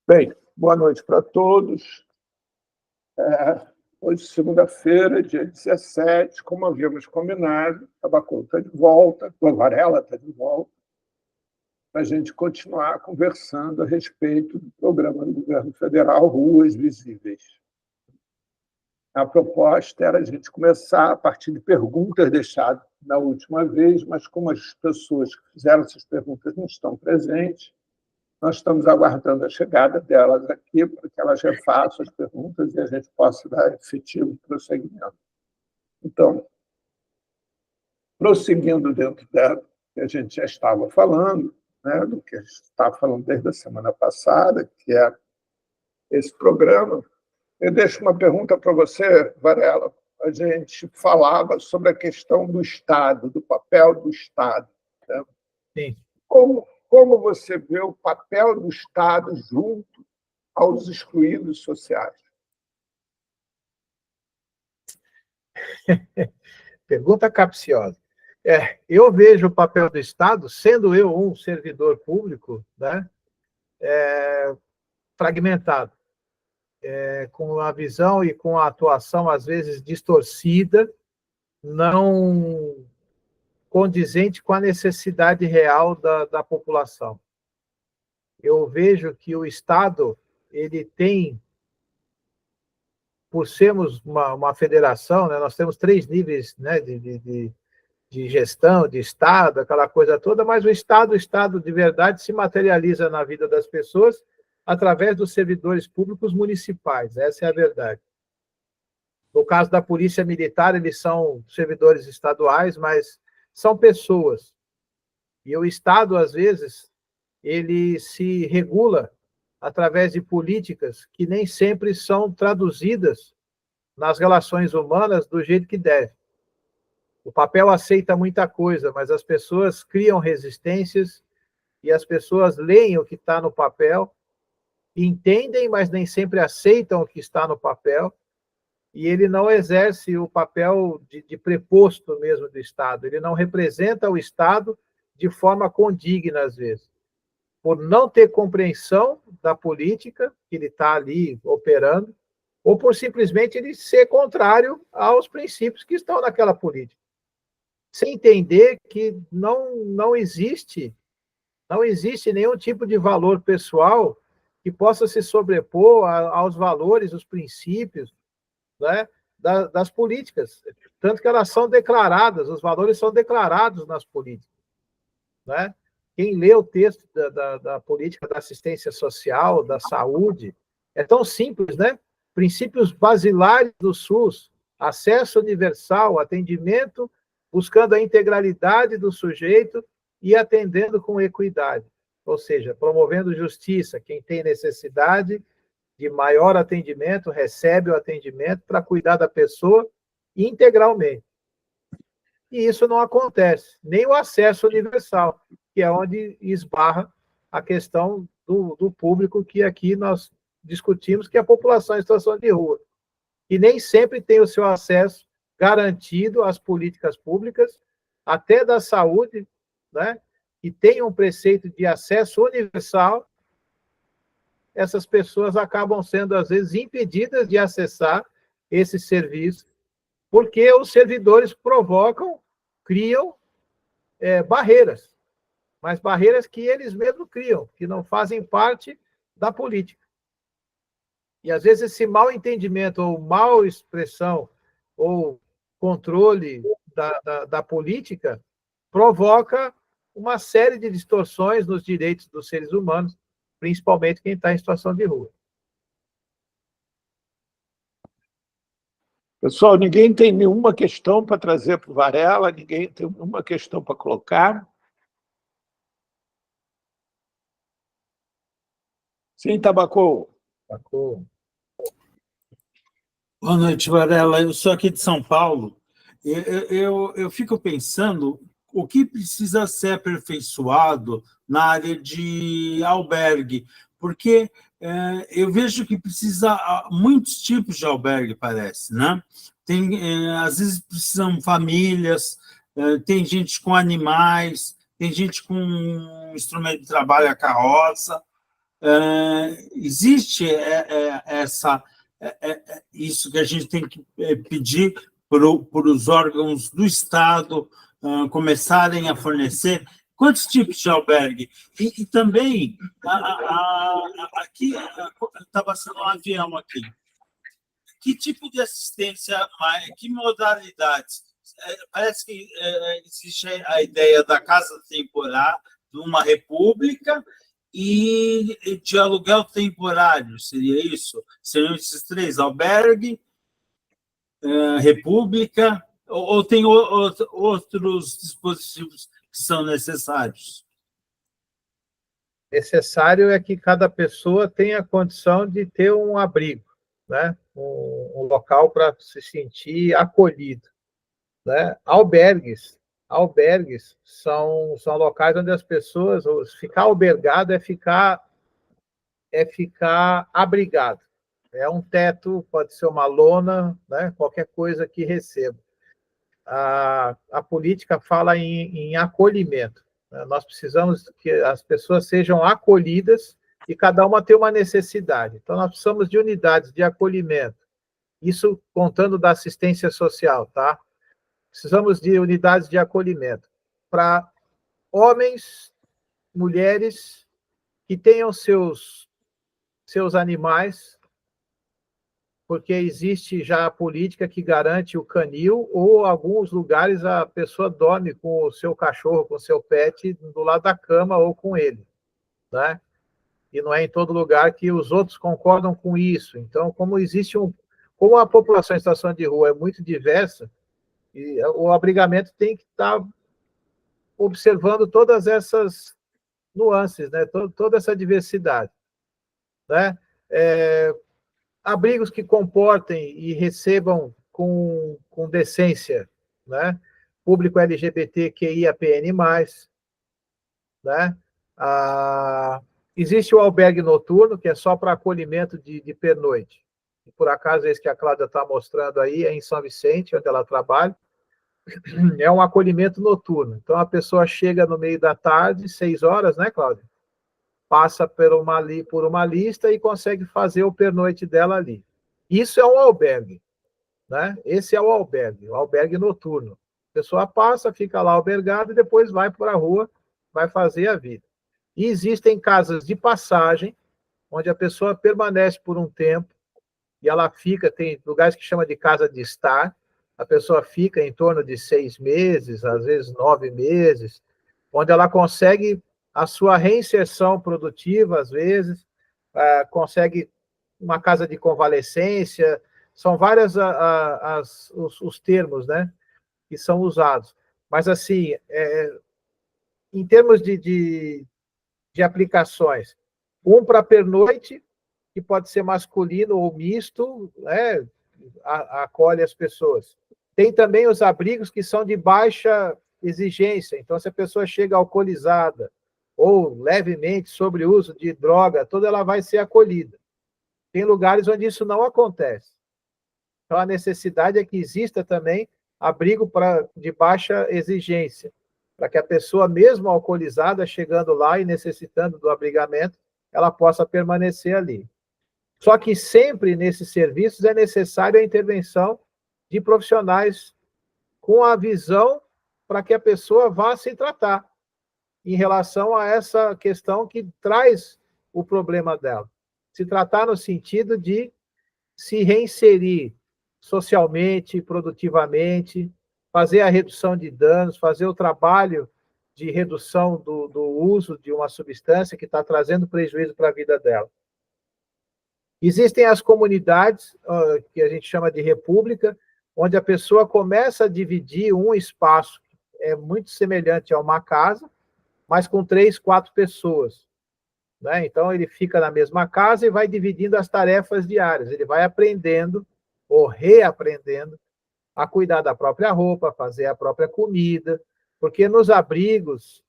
Bem, boa noite para todos. Hoje, segunda-feira, dia 17, como havíamos combinado, Tabacu está de volta, o Varela está de volta, para a gente continuar conversando a respeito do programa do governo federal Ruas Visíveis. A proposta era a gente começar a partir de perguntas deixadas na última vez, mas como as pessoas que fizeram essas perguntas não estão presentes, nós estamos aguardando a chegada delas aqui para que elas refaçam as perguntas e a gente possa dar efetivo prosseguimento. Então, prosseguindo dentro do que a gente já estava falando, né, do que a gente estava falando desde a semana passada, que é esse programa, eu deixo uma pergunta para você, Varela. A gente falava sobre a questão do Estado, do papel do Estado, né? Sim. Como você vê o papel do Estado junto aos excluídos sociais? Pergunta capciosa. Eu vejo o papel do Estado, sendo eu um servidor público, né, fragmentado, com a visão e com a atuação, às vezes, distorcida, não condizente com a necessidade real da população. Eu vejo que o Estado ele tem, por sermos uma federação, né, nós temos 3 níveis, né, de gestão, de Estado, aquela coisa toda, mas o Estado de verdade se materializa na vida das pessoas através dos servidores públicos municipais, essa é a verdade. No caso da Polícia Militar, eles são servidores estaduais, mas são pessoas. E o Estado, às vezes, ele se regula através de políticas que nem sempre são traduzidas nas relações humanas do jeito que deve. O papel aceita muita coisa, mas as pessoas criam resistências e as pessoas leem o que está no papel, entendem, mas nem sempre aceitam o que está no papel, e ele não exerce o papel de preposto mesmo do Estado, ele não representa o Estado de forma condigna, às vezes, por não ter compreensão da política que ele está ali operando, ou por simplesmente ele ser contrário aos princípios que estão naquela política. Sem entender que não existe nenhum tipo de valor pessoal que possa se sobrepor aos valores, os princípios, né, das políticas. Tanto que elas são declaradas, os valores são declarados nas políticas, né? Quem lê o texto da política da assistência social, da saúde, é tão simples, né? Princípios basilares do SUS, acesso universal, atendimento, buscando a integralidade do sujeito e atendendo com equidade, ou seja, promovendo justiça. Quem tem necessidade de maior atendimento recebe o atendimento para cuidar da pessoa integralmente. E isso não acontece, nem o acesso universal, que é onde esbarra a questão do público que aqui nós discutimos, que é a população em situação de rua, e nem sempre tem o seu acesso garantido às políticas públicas, até da saúde, né, que tem um preceito de acesso universal. Essas pessoas acabam sendo, às vezes, impedidas de acessar esse serviço, porque os servidores criam barreiras, mas barreiras que eles mesmos criam, que não fazem parte da política. E, às vezes, esse mal entendimento, ou mal expressão, ou controle da política, provoca uma série de distorções nos direitos dos seres humanos, principalmente quem está em situação de rua. Pessoal, ninguém tem nenhuma questão para trazer para o Varela? Ninguém tem nenhuma questão para colocar? Sim, Tabacu. Boa noite, Varela. Eu sou aqui de São Paulo. Eu fico pensando o que precisa ser aperfeiçoado na área de albergue, porque eu vejo que precisa muitos tipos de albergue, parece, né? Às vezes precisam famílias, tem gente com animais, tem gente com instrumento de trabalho, a carroça. existe isso que a gente tem que pedir para os órgãos do Estado começarem a fornecer? Quantos tipos de albergue? E também, aqui, estava sendo um avião aqui. Que tipo de assistência, que modalidades? Parece que existe a ideia da casa temporária, de uma república, e de aluguel temporário, seria isso? Seriam esses três, albergue, república, ou tem outros dispositivos que são necessários? Necessário é que cada pessoa tenha condição de ter um abrigo, né? Um local para se sentir acolhido, né? Albergues são locais onde as pessoas, ficar albergado é ficar abrigado. É um teto, pode ser uma lona, né? Qualquer coisa que receba. A política fala em acolhimento. Né? Nós precisamos que as pessoas sejam acolhidas e cada uma tem uma necessidade. Então, nós precisamos de unidades de acolhimento. Isso contando da assistência social, tá? Precisamos de unidades de acolhimento para homens, mulheres que tenham seus animais, porque existe já a política que garante o canil, ou em alguns lugares a pessoa dorme com o seu cachorro, com o seu pet, do lado da cama ou com ele, né? E não é em todo lugar que os outros concordam com isso. Então, como a população em situação de rua é muito diversa, e o abrigamento tem que estar observando todas essas nuances, né? Toda essa diversidade, né? Abrigos que comportem e recebam com decência, né? Público LGBTQIAPN+, né? Existe o albergue noturno, que é só para acolhimento de pernoite. E por acaso, esse que a Cláudia está mostrando aí é em São Vicente, onde ela trabalha. É um acolhimento noturno. Então, a pessoa chega no meio da tarde, 6 horas, né, Cláudia? Passa por uma lista e consegue fazer o pernoite dela ali. Isso é um albergue, né? Esse é o albergue noturno. A pessoa passa, fica lá albergada e depois vai para a rua, vai fazer a vida. E existem casas de passagem, onde a pessoa permanece por um tempo e ela fica, tem lugares que chama de casa de estar, a pessoa fica em torno de 6 meses, às vezes 9 meses, onde ela consegue a sua reinserção produtiva, às vezes, consegue uma casa de convalescência, são vários os termos, né, que são usados. Mas, assim, em termos de aplicações, um para pernoite, que pode ser masculino ou misto, né, acolhe as pessoas. Tem também os abrigos que são de baixa exigência, então, se a pessoa chega alcoolizada, ou levemente sobre o uso de droga, toda ela vai ser acolhida. Tem lugares onde isso não acontece. Então, a necessidade é que exista também abrigo de baixa exigência, para que a pessoa, mesmo alcoolizada, chegando lá e necessitando do abrigamento, ela possa permanecer ali. Só que sempre nesses serviços é necessária a intervenção de profissionais com a visão para que a pessoa vá se tratar em relação a essa questão que traz o problema dela. Se tratar no sentido de se reinserir socialmente, produtivamente, fazer a redução de danos, fazer o trabalho de redução do uso de uma substância que está trazendo prejuízo para a vida dela. Existem as comunidades, que a gente chama de república, onde a pessoa começa a dividir um espaço que é muito semelhante a uma casa, mas com 3, 4 pessoas. Né? Então, ele fica na mesma casa e vai dividindo as tarefas diárias. Ele vai aprendendo, ou reaprendendo, a cuidar da própria roupa, fazer a própria comida, porque nos abrigos,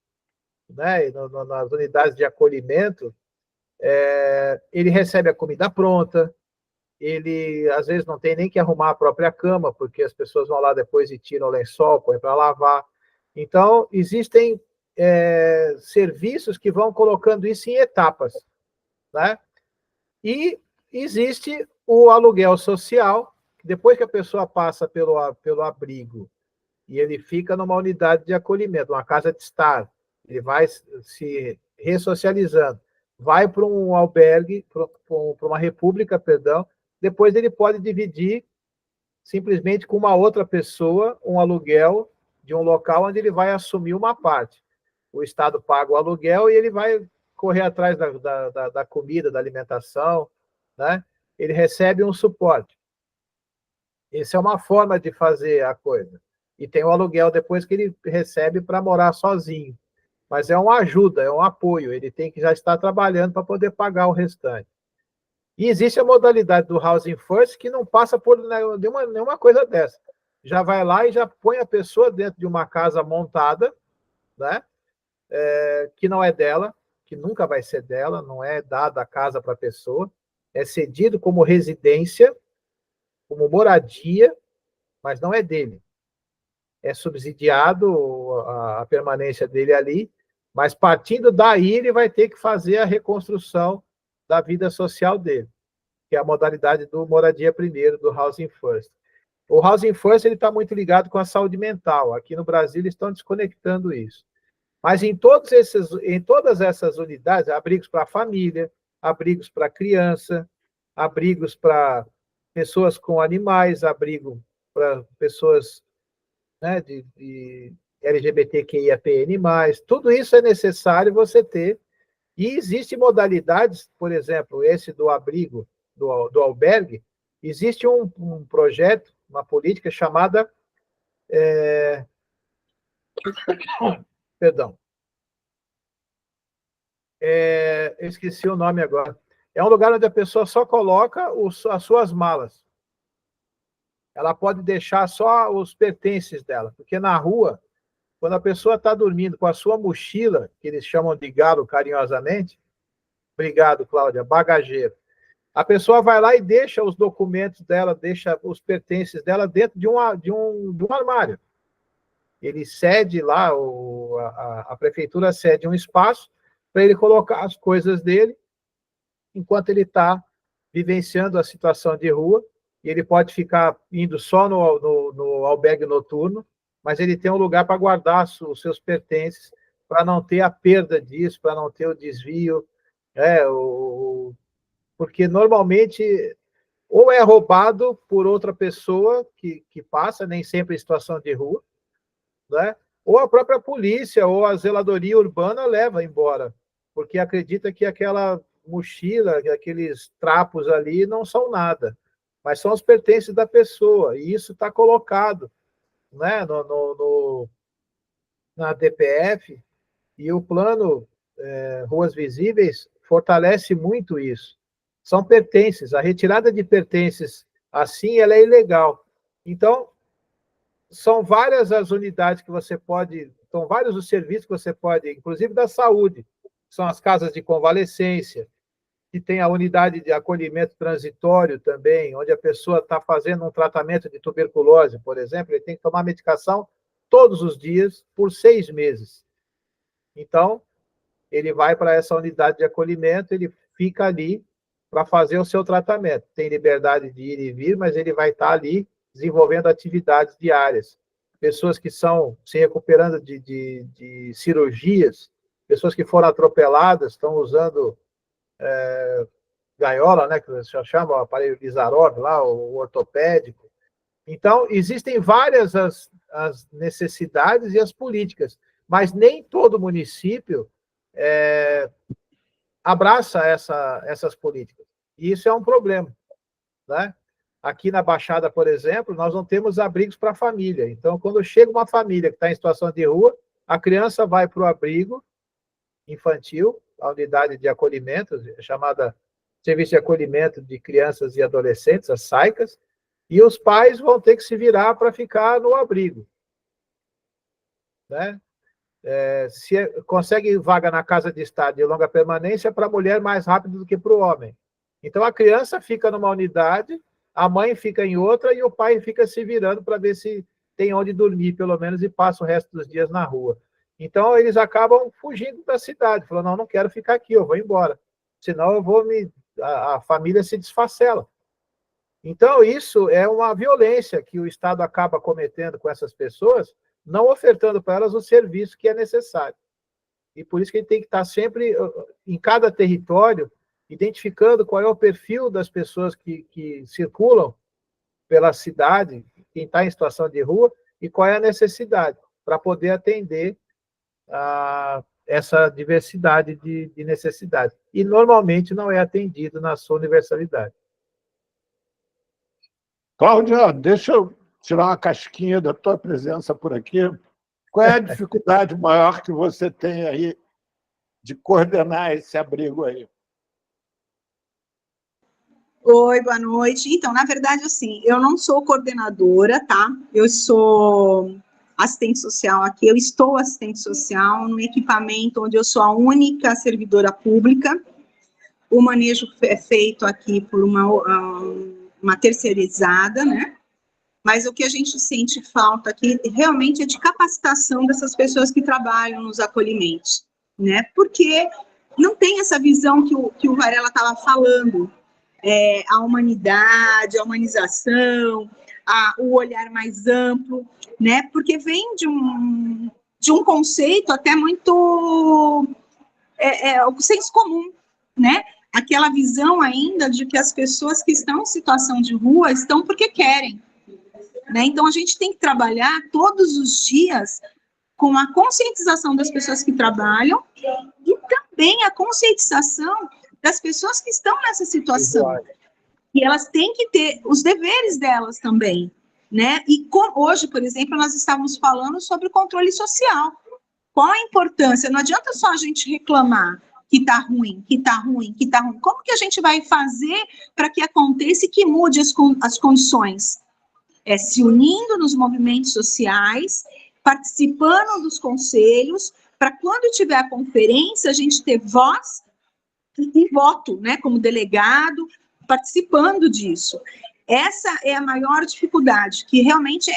né, nas unidades de acolhimento, ele recebe a comida pronta, ele, às vezes, não tem nem que arrumar a própria cama, porque as pessoas vão lá depois e tiram o lençol, põem para lavar. Então, existem serviços que vão colocando isso em etapas. né? E existe o aluguel social, depois que a pessoa passa pelo abrigo e ele fica numa unidade de acolhimento, uma casa de estar, ele vai se ressocializando, vai para um albergue, para uma república, perdão, depois ele pode dividir simplesmente com uma outra pessoa um aluguel de um local onde ele vai assumir uma parte. O Estado paga o aluguel e ele vai correr atrás da comida, da alimentação, né? Ele recebe um suporte. Essa é uma forma de fazer a coisa. E tem o aluguel depois que ele recebe para morar sozinho. Mas é uma ajuda, é um apoio. Ele tem que já estar trabalhando para poder pagar o restante. E existe a modalidade do Housing First que não passa por nenhuma coisa dessa. Já vai lá e já põe a pessoa dentro de uma casa montada, né? Que não é dela, que nunca vai ser dela, não é dada a casa para a pessoa, é cedido como residência, como moradia, mas não é dele. É subsidiado a permanência dele ali, mas partindo daí ele vai ter que fazer a reconstrução da vida social dele, que é a modalidade do moradia primeiro, do Housing First. O Housing First está muito ligado com a saúde mental. Aqui no Brasil eles estão desconectando isso. Mas em todas essas unidades, abrigos para a família, abrigos para criança, abrigos para pessoas com animais, abrigo para pessoas, né, de LGBTQIAPN+, tudo isso é necessário você ter. E existem modalidades, por exemplo, esse do abrigo, do albergue, existe um projeto, uma política chamada... Perdão. Eu esqueci o nome agora. É um lugar onde a pessoa só coloca as suas malas. Ela pode deixar só os pertences dela, porque na rua, quando a pessoa está dormindo com a sua mochila, que eles chamam de galo carinhosamente, obrigado, Cláudia, bagageiro, a pessoa vai lá e deixa os documentos dela, deixa os pertences dela dentro de um armário. Ele cede lá, a prefeitura cede um espaço para ele colocar as coisas dele, enquanto ele está vivenciando a situação de rua, e ele pode ficar indo só no albergue noturno, mas ele tem um lugar para guardar os seus pertences, para não ter a perda disso, para não ter o desvio, porque normalmente ou é roubado por outra pessoa que passa, nem sempre em situação de rua, né? Ou a própria polícia ou a zeladoria urbana leva embora, porque acredita que aquela mochila, aqueles trapos ali não são nada, mas são os pertences da pessoa, e isso está colocado, né, na DPF, e o plano Ruas Visíveis fortalece muito isso. São pertences, a retirada de pertences assim, ela é ilegal. Então, são várias as unidades que você pode, são vários os serviços que você pode, inclusive da saúde, são as casas de convalescência, que tem a unidade de acolhimento transitório também, onde a pessoa está fazendo um tratamento de tuberculose, por exemplo, ele tem que tomar medicação todos os dias por 6 meses. Então, ele vai para essa unidade de acolhimento, ele fica ali para fazer o seu tratamento. Tem liberdade de ir e vir, mas ele vai estar ali desenvolvendo atividades diárias. Pessoas que estão se recuperando de cirurgias, pessoas que foram atropeladas, estão usando gaiola, né, que você chama o aparelho Lizarov, lá, o ortopédico. Então, existem várias as necessidades e as políticas, mas nem todo município abraça essas políticas. E isso é um problema, né? Aqui na Baixada, por exemplo, nós não temos abrigos para a família. Então, quando chega uma família que está em situação de rua, a criança vai para o abrigo infantil, a unidade de acolhimento, chamada Serviço de Acolhimento de Crianças e Adolescentes, as SAICAS, e os pais vão ter que se virar para ficar no abrigo, né? Se consegue vaga na casa de estar de longa permanência para a mulher mais rápido do que para o homem. Então, a criança fica numa unidade, a mãe fica em outra e o pai fica se virando para ver se tem onde dormir, pelo menos, e passa o resto dos dias na rua. Então, eles acabam fugindo da cidade, falando, não quero ficar aqui, eu vou embora. senão a família se desfacela. Então, isso é uma violência que o Estado acaba cometendo com essas pessoas, não ofertando para elas o serviço que é necessário. E por isso que a gente tem que estar sempre, em cada território, identificando qual é o perfil das pessoas que circulam pela cidade, quem está em situação de rua, e qual é a necessidade, para poder atender a essa diversidade de necessidades. E, normalmente, não é atendido na sua universalidade. Cláudia, deixa eu tirar uma casquinha da tua presença por aqui. Qual é a dificuldade maior que você tem aí de coordenar esse abrigo aí? Oi, boa noite. Então, na verdade, assim, eu não sou coordenadora, tá? Eu sou assistente social aqui, eu estou assistente social no equipamento onde eu sou a única servidora pública. O manejo é feito aqui por uma terceirizada, né? Mas o que a gente sente falta aqui realmente é de capacitação dessas pessoas que trabalham nos acolhimentos, né? Porque não tem essa visão que o Varela estava falando, a humanidade, a humanização, o olhar mais amplo, né? Porque vem de um conceito até muito o senso comum, né? Aquela visão ainda de que as pessoas que estão em situação de rua estão porque querem, né? Então, a gente tem que trabalhar todos os dias com a conscientização das pessoas que trabalham e também a conscientização das pessoas que estão nessa situação. E elas têm que ter os deveres delas também, né? E hoje, por exemplo, nós estávamos falando sobre o controle social. Qual a importância? Não adianta só a gente reclamar que está ruim, que está ruim, que está ruim. Como que a gente vai fazer para que aconteça e que mude as condições? Se unindo nos movimentos sociais, participando dos conselhos, para quando tiver a conferência, a gente ter voz e voto, né, como delegado, participando disso. Essa é a maior dificuldade, que realmente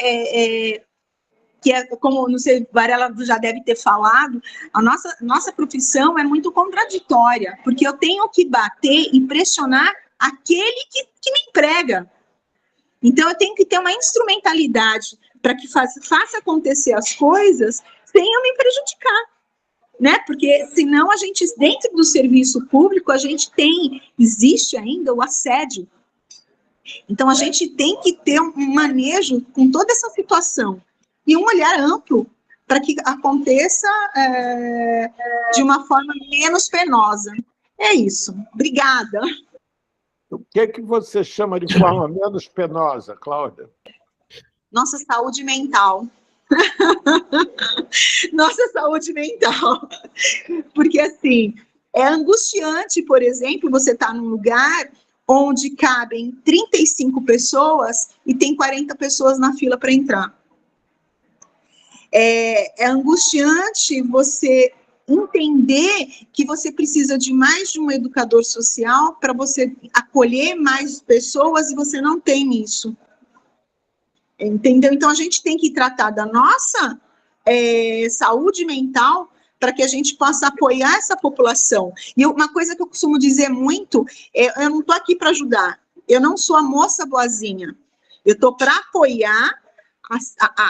como não sei, Varela já deve ter falado, a nossa profissão é muito contraditória, porque eu tenho que bater e pressionar aquele que me emprega. Então, eu tenho que ter uma instrumentalidade para que faça acontecer as coisas sem eu me prejudicar, né? Porque, senão, a gente, dentro do serviço público, existe ainda o assédio. Então, a gente tem que ter um manejo com toda essa situação e um olhar amplo para que aconteça de uma forma menos penosa. É isso. Obrigada. O que você chama de forma menos penosa, Cláudia? Nossa saúde mental. Nossa saúde mental. Porque, assim, é angustiante, por exemplo, você estar num lugar onde cabem 35 pessoas e tem 40 pessoas na fila para entrar. É angustiante você entender que você precisa de mais de um educador social para você acolher mais pessoas e você não tem isso. Entendeu? Então, a gente tem que tratar da nossa saúde mental para que a gente possa apoiar essa população. E uma coisa que eu costumo dizer muito, eu não estou aqui para ajudar, eu não sou a moça boazinha, eu estou para apoiar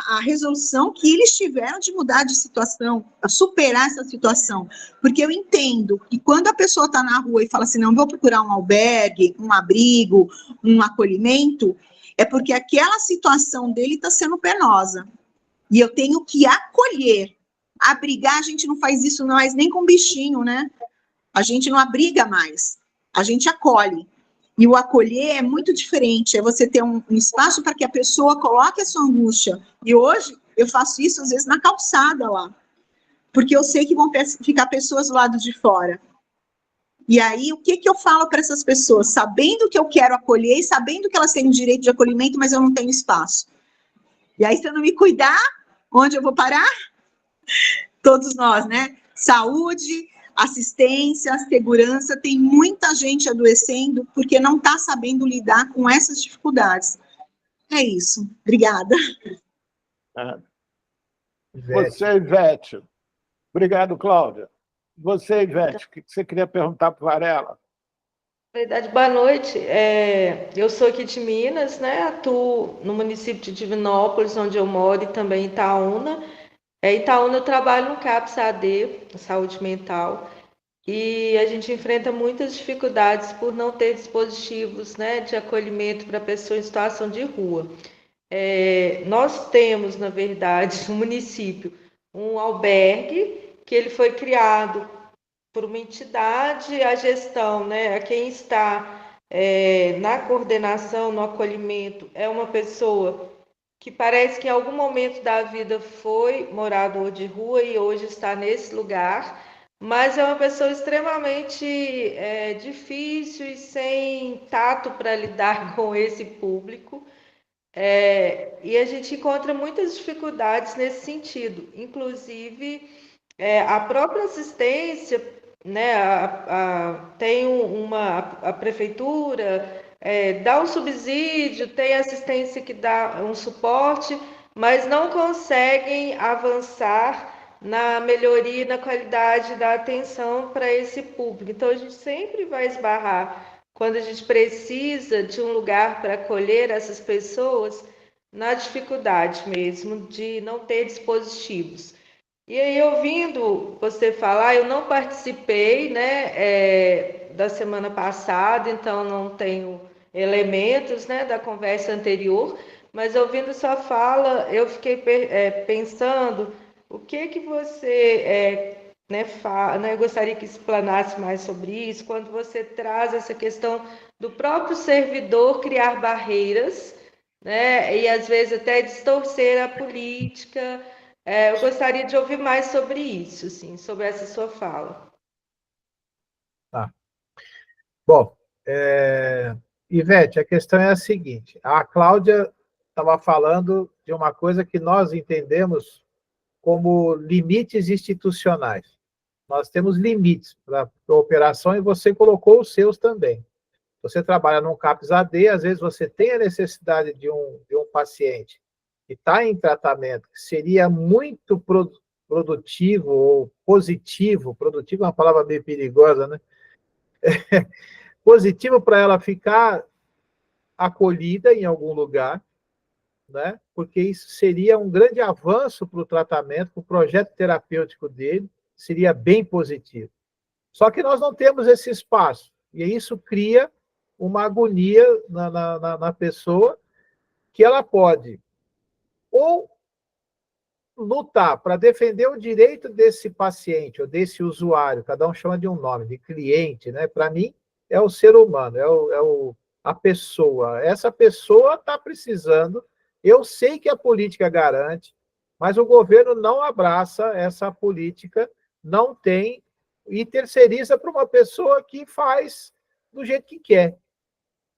a resolução que eles tiveram de mudar de situação, a superar essa situação, porque eu entendo que quando a pessoa está na rua e fala assim, não, vou procurar um albergue, um abrigo, um acolhimento, é porque aquela situação dele está sendo penosa, e eu tenho que acolher. Abrigar, a gente não faz isso mais nem com bichinho, né? A gente não abriga mais, a gente acolhe. E o acolher é muito diferente, é você ter um espaço para que a pessoa coloque a sua angústia. E hoje, eu faço isso, às vezes, na calçada lá, porque eu sei que vão ficar pessoas do lado de fora. E aí, o que eu falo para essas pessoas? Sabendo que eu quero acolher e sabendo que elas têm o direito de acolhimento, mas eu não tenho espaço. E aí, se eu não me cuidar, onde eu vou parar? Todos nós, né? Saúde, assistência, segurança, tem muita gente adoecendo porque não está sabendo lidar com essas dificuldades. É isso. Obrigada. Você, Ivete. Obrigado, Cláudia. Você, Ivete, o que você queria perguntar para o Varela? Verdade, boa noite. Eu sou aqui de Minas, né? Atuo no município de Divinópolis, onde eu moro, e também em Itaúna. Em Itaúna eu trabalho no CAPS AD, saúde mental, e a gente enfrenta muitas dificuldades por não ter dispositivos, né, de acolhimento para pessoa em situação de rua. Nós temos, na verdade, no município, um albergue que ele foi criado por uma entidade, a gestão, né, a quem está na coordenação, no acolhimento, é uma pessoa que parece que em algum momento da vida foi morador de rua e hoje está nesse lugar, mas é uma pessoa extremamente difícil e sem tato para lidar com esse público. E a gente encontra muitas dificuldades nesse sentido, inclusive a própria assistência, né, tem a prefeitura dá um subsídio, tem assistência que dá um suporte, mas não conseguem avançar na melhoria e na qualidade da atenção para esse público. Então, a gente sempre vai esbarrar, quando a gente precisa de um lugar para acolher essas pessoas, na dificuldade mesmo de não ter dispositivos. E aí, ouvindo você falar, eu não participei, né, da semana passada, então não tenho elementos, né, da conversa anterior, mas ouvindo sua fala, eu fiquei pensando o que você eu gostaria que explanasse mais sobre isso, quando você traz essa questão do próprio servidor criar barreiras, né, e às vezes até distorcer a política. Eu gostaria de ouvir mais sobre isso, sim, sobre essa sua fala. Tá. Bom, Ivete, a questão é a seguinte: a Cláudia estava falando de uma coisa que nós entendemos como limites institucionais. Nós temos limites para a operação e você colocou os seus também. Você trabalha num CAPS AD, às vezes você tem a necessidade de um paciente que está em tratamento, que seria muito produtivo ou positivo, produtivo é uma palavra meio perigosa, né? Positivo para ela ficar acolhida em algum lugar, né? Porque isso seria um grande avanço para o tratamento, para o projeto terapêutico dele, seria bem positivo. Só que nós não temos esse espaço, e isso cria uma agonia na pessoa, que ela pode ou lutar para defender o direito desse paciente ou desse usuário, cada um chama de um nome, de cliente, né? Para mim, é o ser humano, a pessoa. Essa pessoa está precisando, eu sei que a política garante, mas o governo não abraça essa política, não tem, e terceiriza para uma pessoa que faz do jeito que quer.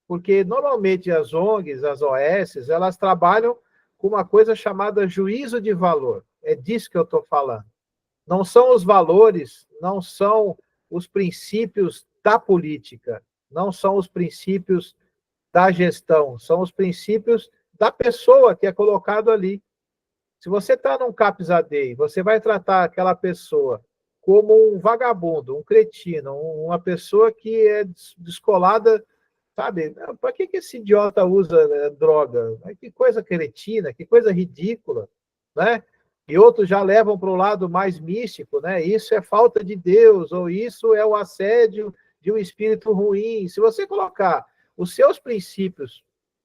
Porque, normalmente, as ONGs, as OS, elas trabalham com uma coisa chamada juízo de valor. É disso que eu estou falando. Não são os valores, não são os princípios da política, não são os princípios da gestão, são os princípios da pessoa que é colocado ali. Se você está num CAPS AD e você vai tratar aquela pessoa como um vagabundo, um cretino, uma pessoa que é descolada, sabe? Para que esse idiota usa droga? Que coisa cretina, que coisa ridícula, né? E outros já levam para o lado mais místico, né? Isso é falta de Deus, ou isso é o assédio de um espírito ruim. Se você colocar os seus princípios,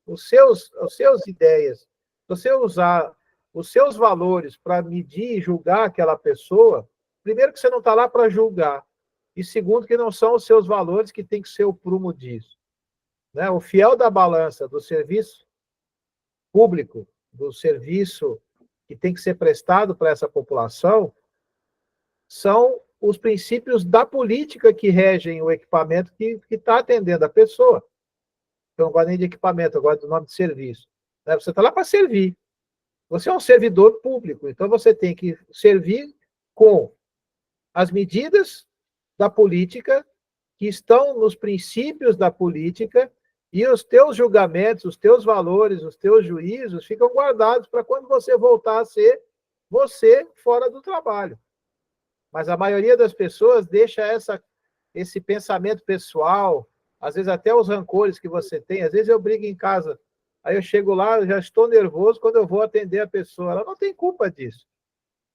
as seus ideias, se você usar os seus valores para medir e julgar aquela pessoa, primeiro que você não está lá para julgar, e segundo que não são os seus valores que tem que ser o prumo disso. Né? O fiel da balança do serviço público, do serviço que tem que ser prestado para essa população, são os princípios da política que regem o equipamento que está atendendo a pessoa. Eu não gosto nem de equipamento, eu gosto do nome de serviço. Né? Você está lá para servir. Você é um servidor público, então você tem que servir com as medidas da política que estão nos princípios da política, e os teus julgamentos, os teus valores, os teus juízos ficam guardados para quando você voltar a ser você fora do trabalho. Mas a maioria das pessoas deixa esse pensamento pessoal, às vezes até os rancores que você tem, às vezes eu brigo em casa, aí eu chego lá, já estou nervoso quando eu vou atender a pessoa, ela não tem culpa disso.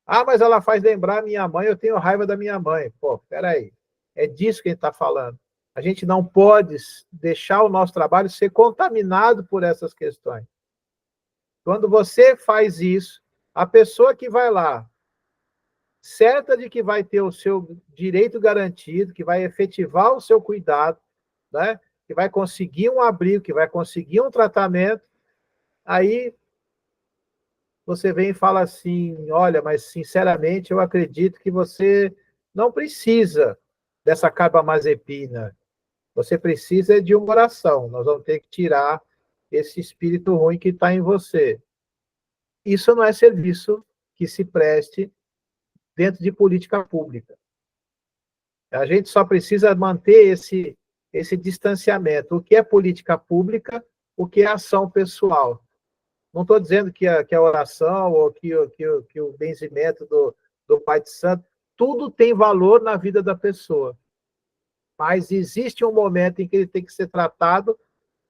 Ah, mas ela faz lembrar a minha mãe, eu tenho raiva da minha mãe. Pô, peraí, é disso que a gente está falando. A gente não pode deixar o nosso trabalho ser contaminado por essas questões. Quando você faz isso, a pessoa que vai lá, certa de que vai ter o seu direito garantido, que vai efetivar o seu cuidado, né? Que vai conseguir um abrigo, que vai conseguir um tratamento, aí você vem e fala assim, olha, mas sinceramente eu acredito que você não precisa dessa carbamazepina, você precisa de uma oração, nós vamos ter que tirar esse espírito ruim que está em você. Isso não é serviço que se preste dentro de política pública. A gente só precisa manter esse distanciamento. O que é política pública, o que é ação pessoal. Não estou dizendo que a oração ou que o benzimento do Pai de Santo, tudo tem valor na vida da pessoa. Mas existe um momento em que ele tem que ser tratado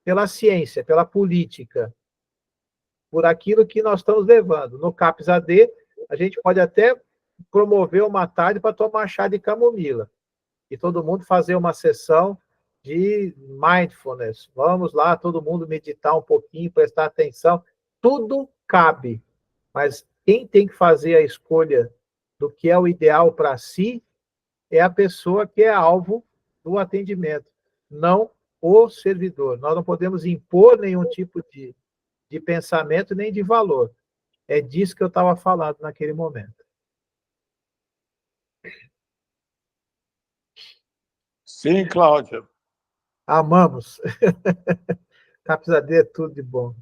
pela ciência, pela política, por aquilo que nós estamos levando. No CAPS AD, a gente pode até promover uma tarde para tomar chá de camomila. E todo mundo fazer uma sessão de mindfulness. Vamos lá, todo mundo meditar um pouquinho, prestar atenção. Tudo cabe. Mas quem tem que fazer a escolha do que é o ideal para si é a pessoa que é alvo do atendimento, não o servidor. Nós não podemos impor nenhum tipo de pensamento nem de valor. É disso que eu estava falando naquele momento. Sim, Cláudia. Amamos. CAPS AD é tudo de bom.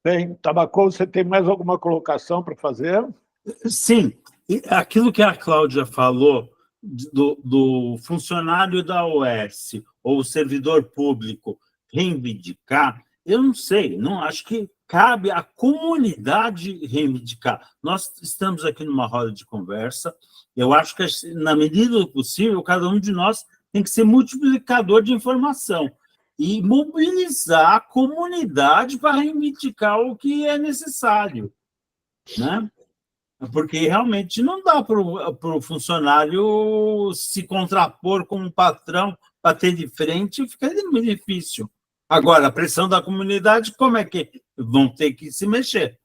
Bem, Tabacô, você tem mais alguma colocação para fazer? Sim, e aquilo que a Cláudia falou do funcionário da OS ou servidor público reivindicar, eu não sei, não acho que cabe à comunidade reivindicar. Nós estamos aqui numa roda de conversa, eu acho que, na medida do possível, cada um de nós tem que ser multiplicador de informação e mobilizar a comunidade para reivindicar o que é necessário, né? Porque realmente não dá para o funcionário se contrapor com um patrão, bater de frente, fica muito difícil. Agora, a pressão da comunidade, como é que vão ter que se mexer?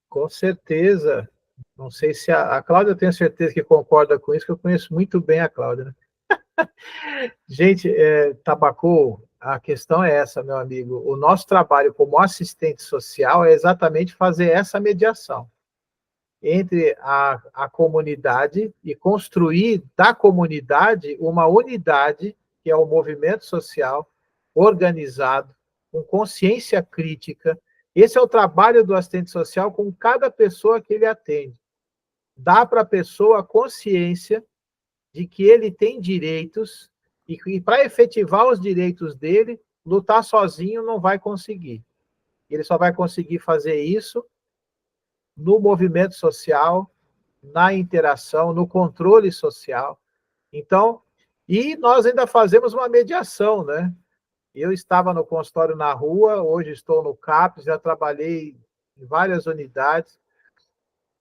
Com certeza. Não sei se a Cláudia, eu tenho certeza que concorda com isso, que eu conheço muito bem a Cláudia, né? Gente, Tabacô, a questão é essa, meu amigo. O nosso trabalho como assistente social é exatamente fazer essa mediação entre a comunidade e construir da comunidade uma unidade, que é o movimento social organizado, com consciência crítica. Esse é o trabalho do assistente social com cada pessoa que ele atende. Dá para a pessoa a consciência de que ele tem direitos e para efetivar os direitos dele, lutar sozinho não vai conseguir. Ele só vai conseguir fazer isso no movimento social, na interação, no controle social. Então, e nós ainda fazemos uma mediação, né? Eu estava no consultório na rua, hoje estou no CAPS, já trabalhei em várias unidades,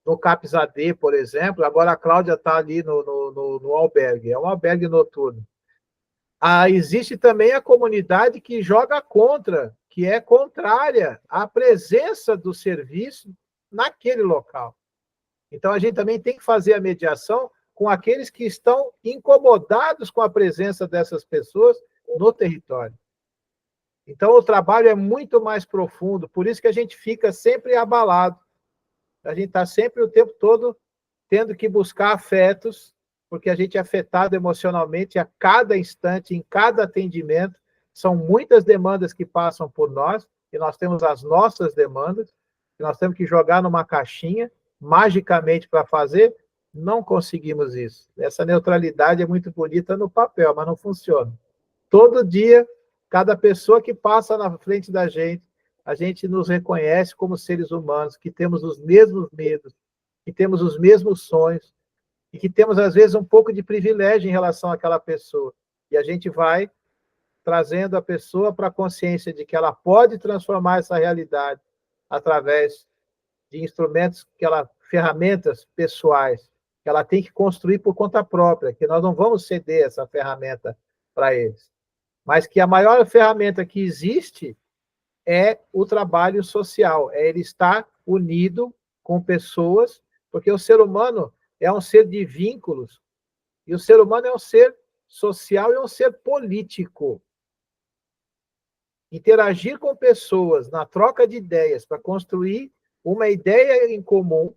no CAPS AD, por exemplo, agora a Cláudia está ali no albergue, é um albergue noturno. Existe também a comunidade que joga contra, que é contrária à presença do serviço naquele local. Então, a gente também tem que fazer a mediação com aqueles que estão incomodados com a presença dessas pessoas no território. Então, o trabalho é muito mais profundo, por isso que a gente fica sempre abalado. A gente está sempre o tempo todo tendo que buscar afetos, porque a gente é afetado emocionalmente a cada instante, em cada atendimento. São muitas demandas que passam por nós, e nós temos as nossas demandas, que nós temos que jogar numa caixinha, magicamente para fazer, não conseguimos isso. Essa neutralidade é muito bonita no papel, mas não funciona. Todo dia, cada pessoa que passa na frente da gente, a gente nos reconhece como seres humanos, que temos os mesmos medos, que temos os mesmos sonhos, e que temos, às vezes, um pouco de privilégio em relação àquela pessoa. E a gente vai trazendo a pessoa para a consciência de que ela pode transformar essa realidade através de instrumentos, ferramentas pessoais, que ela tem que construir por conta própria, que nós não vamos ceder essa ferramenta para eles. Mas que a maior ferramenta que existe é o trabalho social, é ele estar unido com pessoas, porque o ser humano é um ser de vínculos, e o ser humano é um ser social e é um ser político. Interagir com pessoas na troca de ideias para construir uma ideia em comum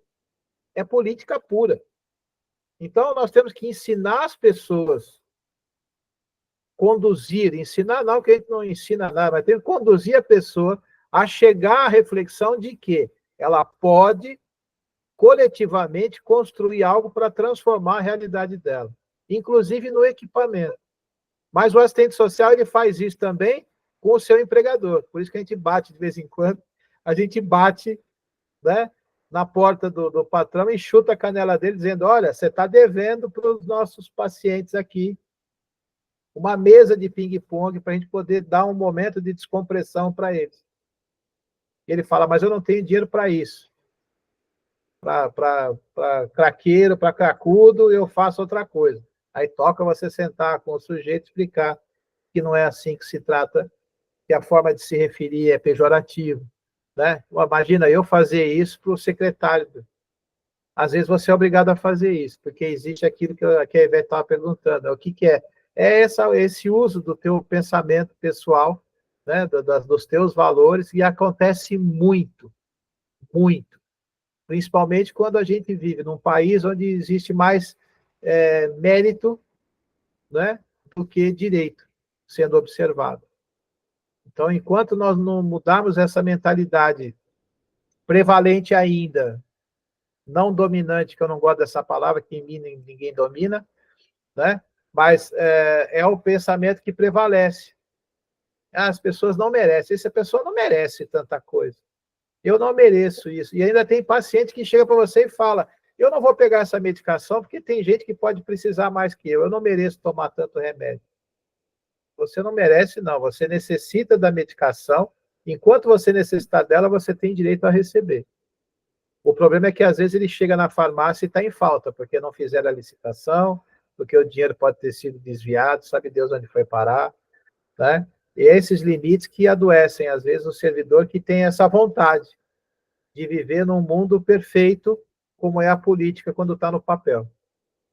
é política pura. Então, nós temos que ensinar as pessoas, ensinar não, que a gente não ensina nada, mas tem que conduzir a pessoa a chegar à reflexão de que ela pode, coletivamente, construir algo para transformar a realidade dela, inclusive no equipamento. Mas o assistente social ele faz isso também com o seu empregador. Por isso que a gente bate de vez em quando, a gente bate, né, na porta do patrão e chuta a canela dele, dizendo, olha, você está devendo para os nossos pacientes aqui uma mesa de ping-pong para a gente poder dar um momento de descompressão para eles. E ele fala, mas eu não tenho dinheiro para isso. Para craqueiro, para cracudo, eu faço outra coisa. Aí toca você sentar com o sujeito e explicar que não é assim que se trata, que a forma de se referir é pejorativa, né? Imagina eu fazer isso para o secretário. Às vezes você é obrigado a fazer isso, porque existe aquilo que a Ivete estava perguntando. O que é? É esse uso do teu pensamento pessoal, né? Dos teus valores, e acontece muito, muito. Principalmente quando a gente vive num país onde existe mais mérito, né, do que direito sendo observado. Então, enquanto nós não mudarmos essa mentalidade prevalente ainda, não dominante, que eu não gosto dessa palavra, que em mim ninguém domina, né? Mas é o pensamento que prevalece. As pessoas não merecem. Essa pessoa não merece tanta coisa. Eu não mereço isso. E ainda tem paciente que chega para você e fala, eu não vou pegar essa medicação porque tem gente que pode precisar mais que eu não mereço tomar tanto remédio. Você não merece, não. Você necessita da medicação. Enquanto você necessitar dela, você tem direito a receber. O problema é que, às vezes, ele chega na farmácia e está em falta, porque não fizeram a licitação, porque o dinheiro pode ter sido desviado, sabe Deus onde foi parar, né? E esses limites que adoecem, às vezes, o servidor que tem essa vontade de viver num mundo perfeito, como é a política quando está no papel.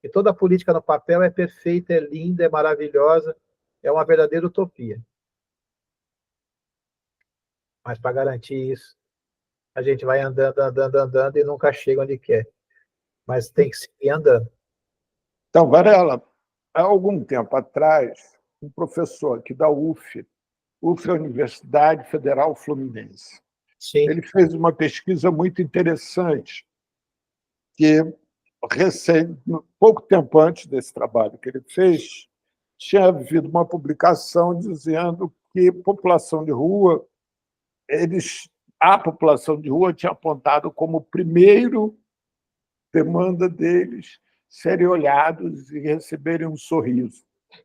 E toda a política no papel é perfeita, é linda, é maravilhosa, é uma verdadeira utopia. Mas para garantir isso, a gente vai andando e nunca chega onde quer. Mas tem que seguir andando. Então, Varela, há algum tempo atrás, um professor aqui da UF é a Universidade Federal Fluminense, Sim. ele fez uma pesquisa muito interessante, que pouco tempo antes desse trabalho que ele fez, tinha havido uma publicação dizendo que população de rua, a população de rua tinha apontado como primeiro demanda deles serem olhados e receberem um sorriso.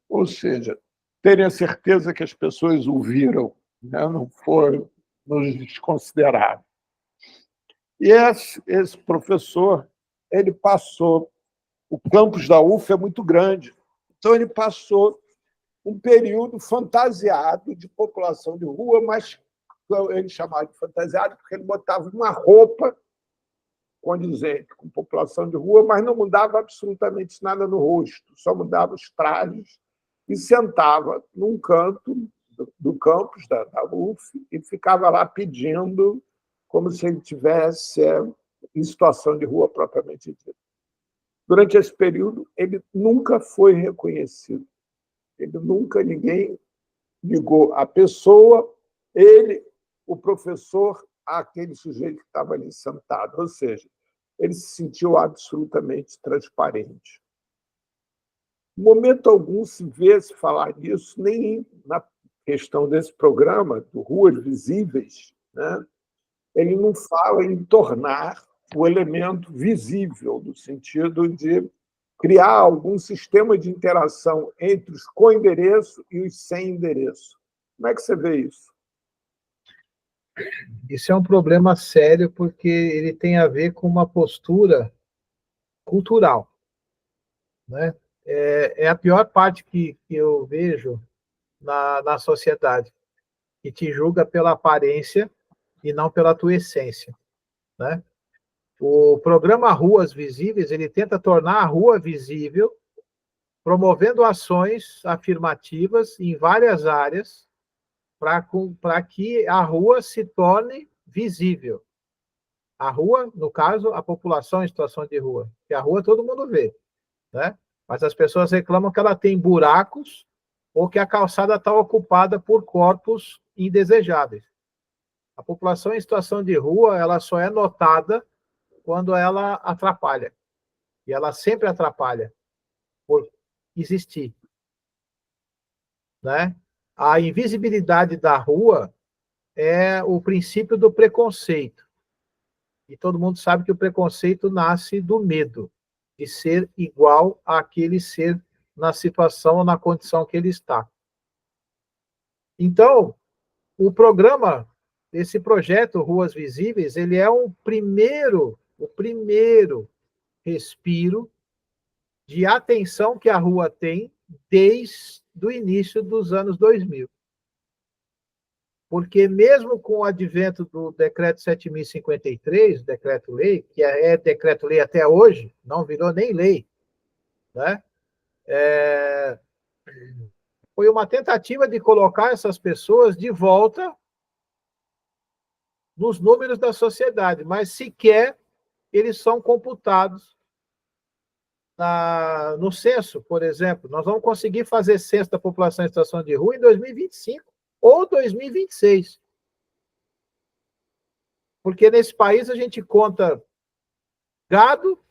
Ou seja, terem a certeza que as pessoas o viram, né? Não foram nos desconsiderados. E esse professor, ele passou, o campus da UF é muito grande, então ele passou um período fantasiado de população de rua, mas ele chamava de fantasiado porque ele botava uma roupa condizente com população de rua, mas não mudava absolutamente nada no rosto, só mudava os trajes e sentava num canto do campus da UF e ficava lá pedindo como se ele estivesse em situação de rua propriamente dita. Durante esse período, ele nunca foi reconhecido. Ninguém ligou a pessoa, o professor, àquele sujeito que estava ali sentado. Ou seja, ele se sentiu absolutamente transparente. Em momento algum se vê-se falar nisso, nem na questão desse programa, do Ruas Visíveis, né? Ele não fala em tornar o elemento visível, no sentido de criar algum sistema de interação entre os com endereço e os sem endereço. Como é que você vê isso? Isso é um problema sério, porque ele tem a ver com uma postura cultural, né? É a pior parte que eu vejo na sociedade, que te julga pela aparência e não pela tua essência, né? O programa Ruas Visíveis, ele tenta tornar a rua visível, promovendo ações afirmativas em várias áreas, para que a rua se torne visível. A rua, no caso, a população em situação de rua. Porque a rua todo mundo vê, né? Mas as pessoas reclamam que ela tem buracos ou que a calçada está ocupada por corpos indesejáveis. A população em situação de rua, ela só é notada quando ela atrapalha. E ela sempre atrapalha por existir, né? A invisibilidade da rua é o princípio do preconceito. E todo mundo sabe que o preconceito nasce do medo de ser igual àquele ser na situação ou na condição que ele está. Então, esse projeto Ruas Visíveis, ele é o primeiro respiro de atenção que a rua tem desde o início dos anos 2000. Porque mesmo com o advento do decreto 7.053, decreto-lei, que é decreto-lei até hoje, não virou nem lei, né? Foi uma tentativa de colocar essas pessoas de volta nos números da sociedade, mas sequer eles são computados no censo, por exemplo. Nós vamos conseguir fazer censo da população em situação de rua em 2025 ou 2026. Porque nesse país a gente conta gado,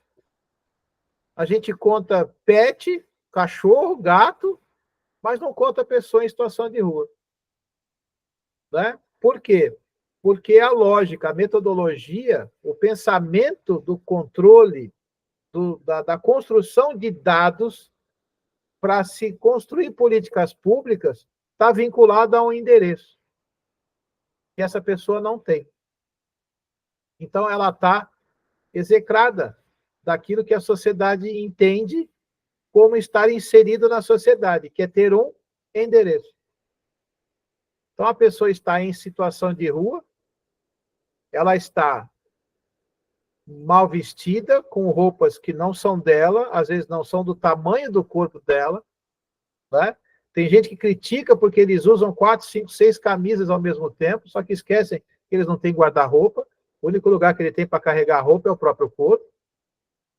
a gente conta pet, cachorro, gato, mas não conta pessoa em situação de rua. Né? Por quê? Porque a lógica, a metodologia, o pensamento do controle, da construção de dados para se construir políticas públicas está vinculado a um endereço que essa pessoa não tem. Então, ela está execrada daquilo que a sociedade entende como estar inserido na sociedade, que é ter um endereço. Então, a pessoa está em situação de rua, ela está mal vestida, com roupas que não são dela, às vezes não são do tamanho do corpo dela, né? Tem gente que critica porque eles usam 4, 5, 6 camisas ao mesmo tempo, só que esquecem que eles não têm guarda-roupa, o único lugar que ele tem para carregar a roupa é o próprio corpo.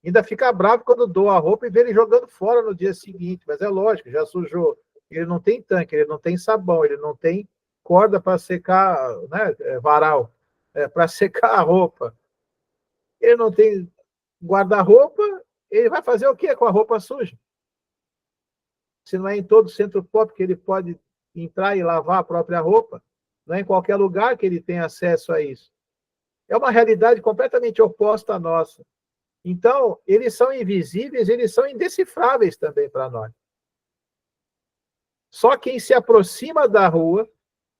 Ainda fica bravo quando doa a roupa e vê ele jogando fora no dia seguinte, mas é lógico, já sujou. Ele não tem tanque, ele não tem sabão, ele não tem corda para secar, né, varal, para secar a roupa. Ele não tem guarda-roupa, ele vai fazer o quê com a roupa suja? Se não é em todo centro pop que ele pode entrar e lavar a própria roupa, não é em qualquer lugar que ele tem acesso a isso. É uma realidade completamente oposta à nossa. Então, eles são invisíveis, eles são indecifráveis também para nós. Só quem se aproxima da rua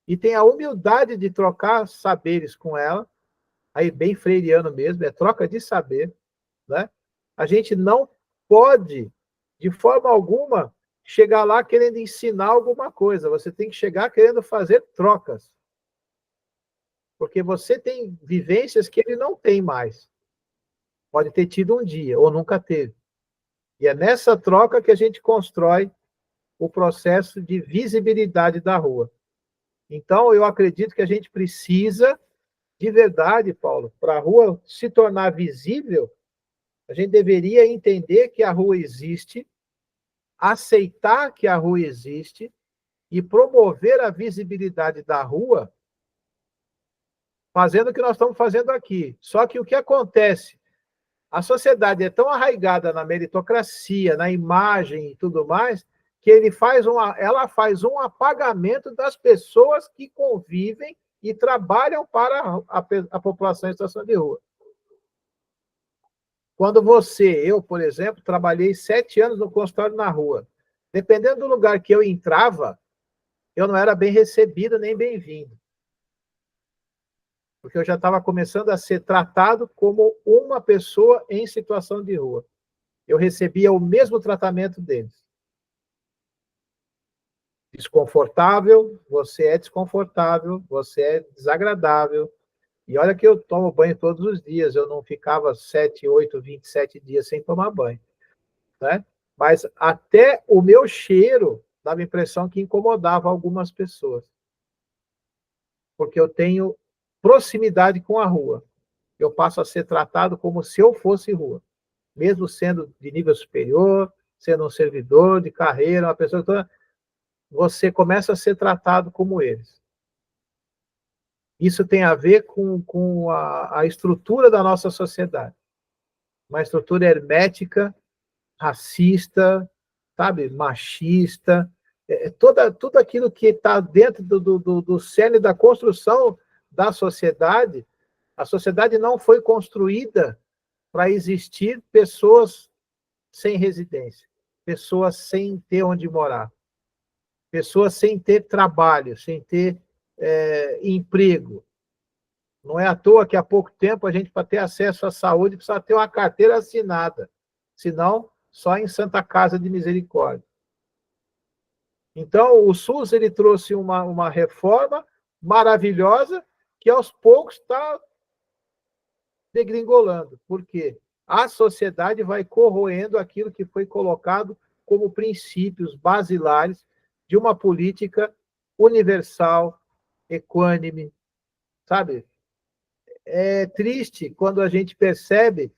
e tem a humildade de trocar saberes com ela, aí bem freiriano mesmo, é troca de saber, né? A gente não pode, de forma alguma, chegar lá querendo ensinar alguma coisa. Você tem que chegar querendo fazer trocas. Porque você tem vivências que ele não tem mais. Pode ter tido um dia, ou nunca teve. E é nessa troca que a gente constrói o processo de visibilidade da rua. Então, eu acredito que a gente precisa, de verdade, Paulo, para a rua se tornar visível, a gente deveria entender que a rua existe, aceitar que a rua existe e promover a visibilidade da rua, fazendo o que nós estamos fazendo aqui. Só que o que acontece? A sociedade é tão arraigada na meritocracia, na imagem e tudo mais, que ela faz um apagamento das pessoas que convivem e trabalham para a população em situação de rua. Quando eu, por exemplo, trabalhei 7 anos no consultório na rua. Dependendo do lugar que eu entrava, eu não era bem recebido nem bem-vindo. Porque eu já estava começando a ser tratado como uma pessoa em situação de rua. Eu recebia o mesmo tratamento deles. Desconfortável, você é desconfortável, você é desagradável. E olha que eu tomo banho todos os dias, eu não ficava 7, 8, 27 dias sem tomar banho, né? Mas até o meu cheiro dava a impressão que incomodava algumas pessoas. Porque eu tenho proximidade com a rua. Eu passo a ser tratado como se eu fosse rua. Mesmo sendo de nível superior, sendo um servidor de carreira, uma pessoa toda, você começa a ser tratado como eles. Isso tem a ver com a estrutura da nossa sociedade. Uma estrutura hermética, racista, sabe, machista, tudo aquilo que está dentro do cerne da construção da sociedade. A sociedade não foi construída para existir pessoas sem residência, pessoas sem ter onde morar, pessoas sem ter trabalho, sem ter emprego. Não é à toa que há pouco tempo a gente, para ter acesso à saúde, precisa ter uma carteira assinada, senão só em Santa Casa de Misericórdia. Então, o SUS ele trouxe uma reforma maravilhosa que aos poucos está degringolando. Por quê? A sociedade vai corroendo aquilo que foi colocado como princípios basilares de uma política universal, equânime, sabe? É triste quando a gente percebe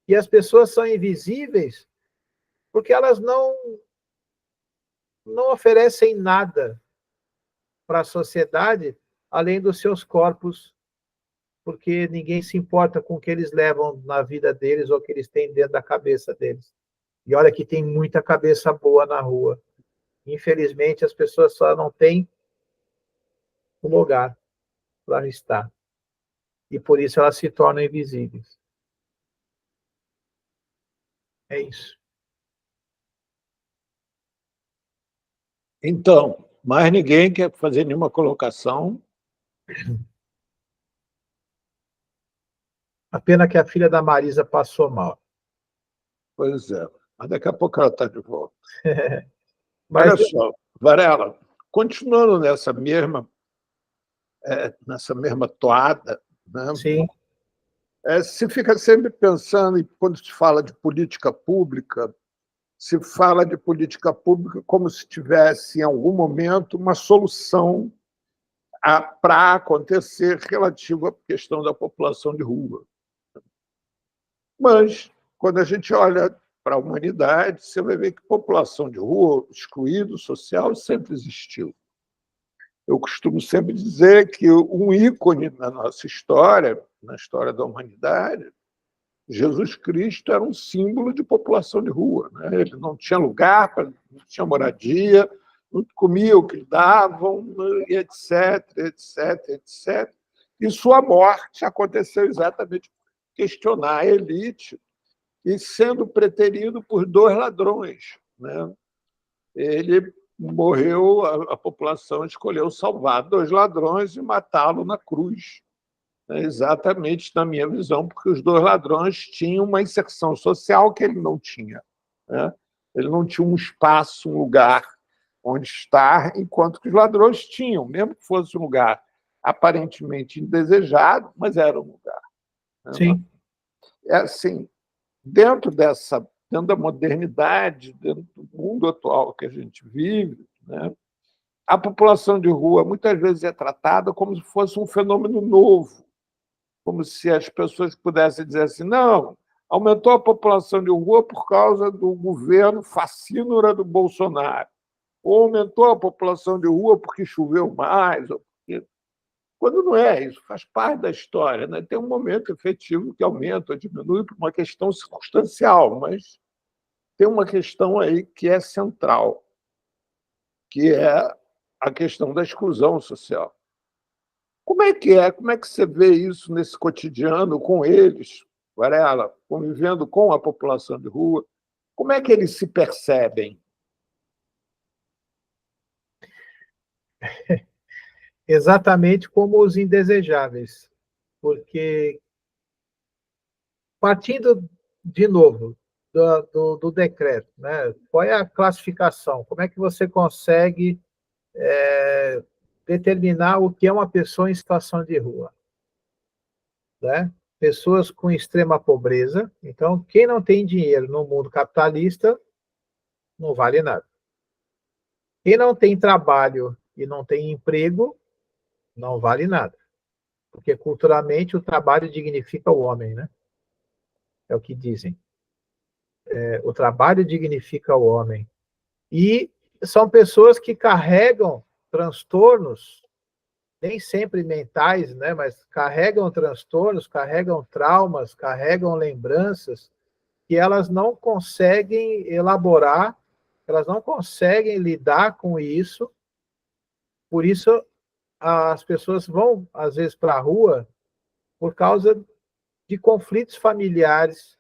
que as pessoas são invisíveis porque elas não oferecem nada para a sociedade além dos seus corpos, porque ninguém se importa com o que eles levam na vida deles ou o que eles têm dentro da cabeça deles. E olha que tem muita cabeça boa na rua. Infelizmente, as pessoas só não têm um lugar para estar. E por isso elas se tornam invisíveis. É isso. Então, mais ninguém quer fazer nenhuma colocação. A pena que a filha da Marisa passou mal. Pois é, mas daqui a pouco ela está de volta. Mas, olha só, Varela, continuando nessa mesma toada, né? Sim. Se fica sempre pensando, e quando se fala de política pública, se fala de política pública como se tivesse, em algum momento, uma solução para acontecer relativo à questão da população de rua. Mas, quando a gente olha para a humanidade, você vai ver que população de rua, excluído social, sempre existiu. Eu costumo sempre dizer que um ícone na nossa história, na história da humanidade, Jesus Cristo era um símbolo de população de rua, né? Ele não tinha lugar, não tinha moradia, não comia o que lhe davam, etc, etc, etc. E sua morte aconteceu exatamente por questionar a elite e sendo preterido por 2 ladrões, né? Ele morreu, a população escolheu salvar 2 ladrões e matá-lo na cruz. Exatamente, na minha visão, porque os 2 ladrões tinham uma inserção social que ele não tinha, né? Ele não tinha um espaço, um lugar onde estar, enquanto que os ladrões tinham, mesmo que fosse um lugar aparentemente indesejado, mas era um lugar, né? sim. É assim, dentro da modernidade, dentro do mundo atual que a gente vive, né, a população de rua muitas vezes é tratada como se fosse um fenômeno novo, como se as pessoas pudessem dizer assim, não, aumentou a população de rua por causa do governo facínora do Bolsonaro, ou aumentou a população de rua porque choveu mais, ou porque... quando não é, isso faz parte da história, né? Tem um momento efetivo que aumenta ou diminui por uma questão circunstancial, mas tem uma questão aí que é central, que é a questão da exclusão social. Como é que você vê isso nesse cotidiano com eles, Varela, convivendo com a população de rua, como é que eles se percebem? Exatamente como os indesejáveis, porque partindo de novo do decreto, né? Qual é a classificação? Como é que você consegue determinar o que é uma pessoa em situação de rua, né? Pessoas com extrema pobreza. Então, quem não tem dinheiro no mundo capitalista não vale nada. Quem não tem trabalho e não tem emprego não vale nada, porque culturalmente o trabalho dignifica o homem, né? É o que dizem. O trabalho dignifica o homem. E são pessoas que carregam transtornos, nem sempre mentais, né, mas carregam transtornos, carregam traumas, carregam lembranças que elas não conseguem elaborar, elas não conseguem lidar com isso. Por isso as pessoas vão às vezes para a rua por causa de conflitos familiares,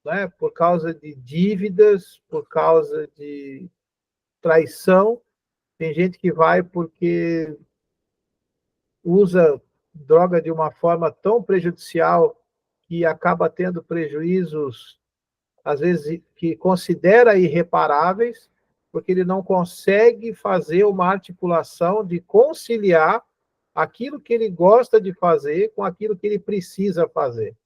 né, por causa de dívidas, por causa de traição. Tem gente que vai porque usa droga de uma forma tão prejudicial que acaba tendo prejuízos, às vezes, que considera irreparáveis, porque ele não consegue fazer uma articulação de conciliar aquilo que ele gosta de fazer com aquilo que ele precisa fazer.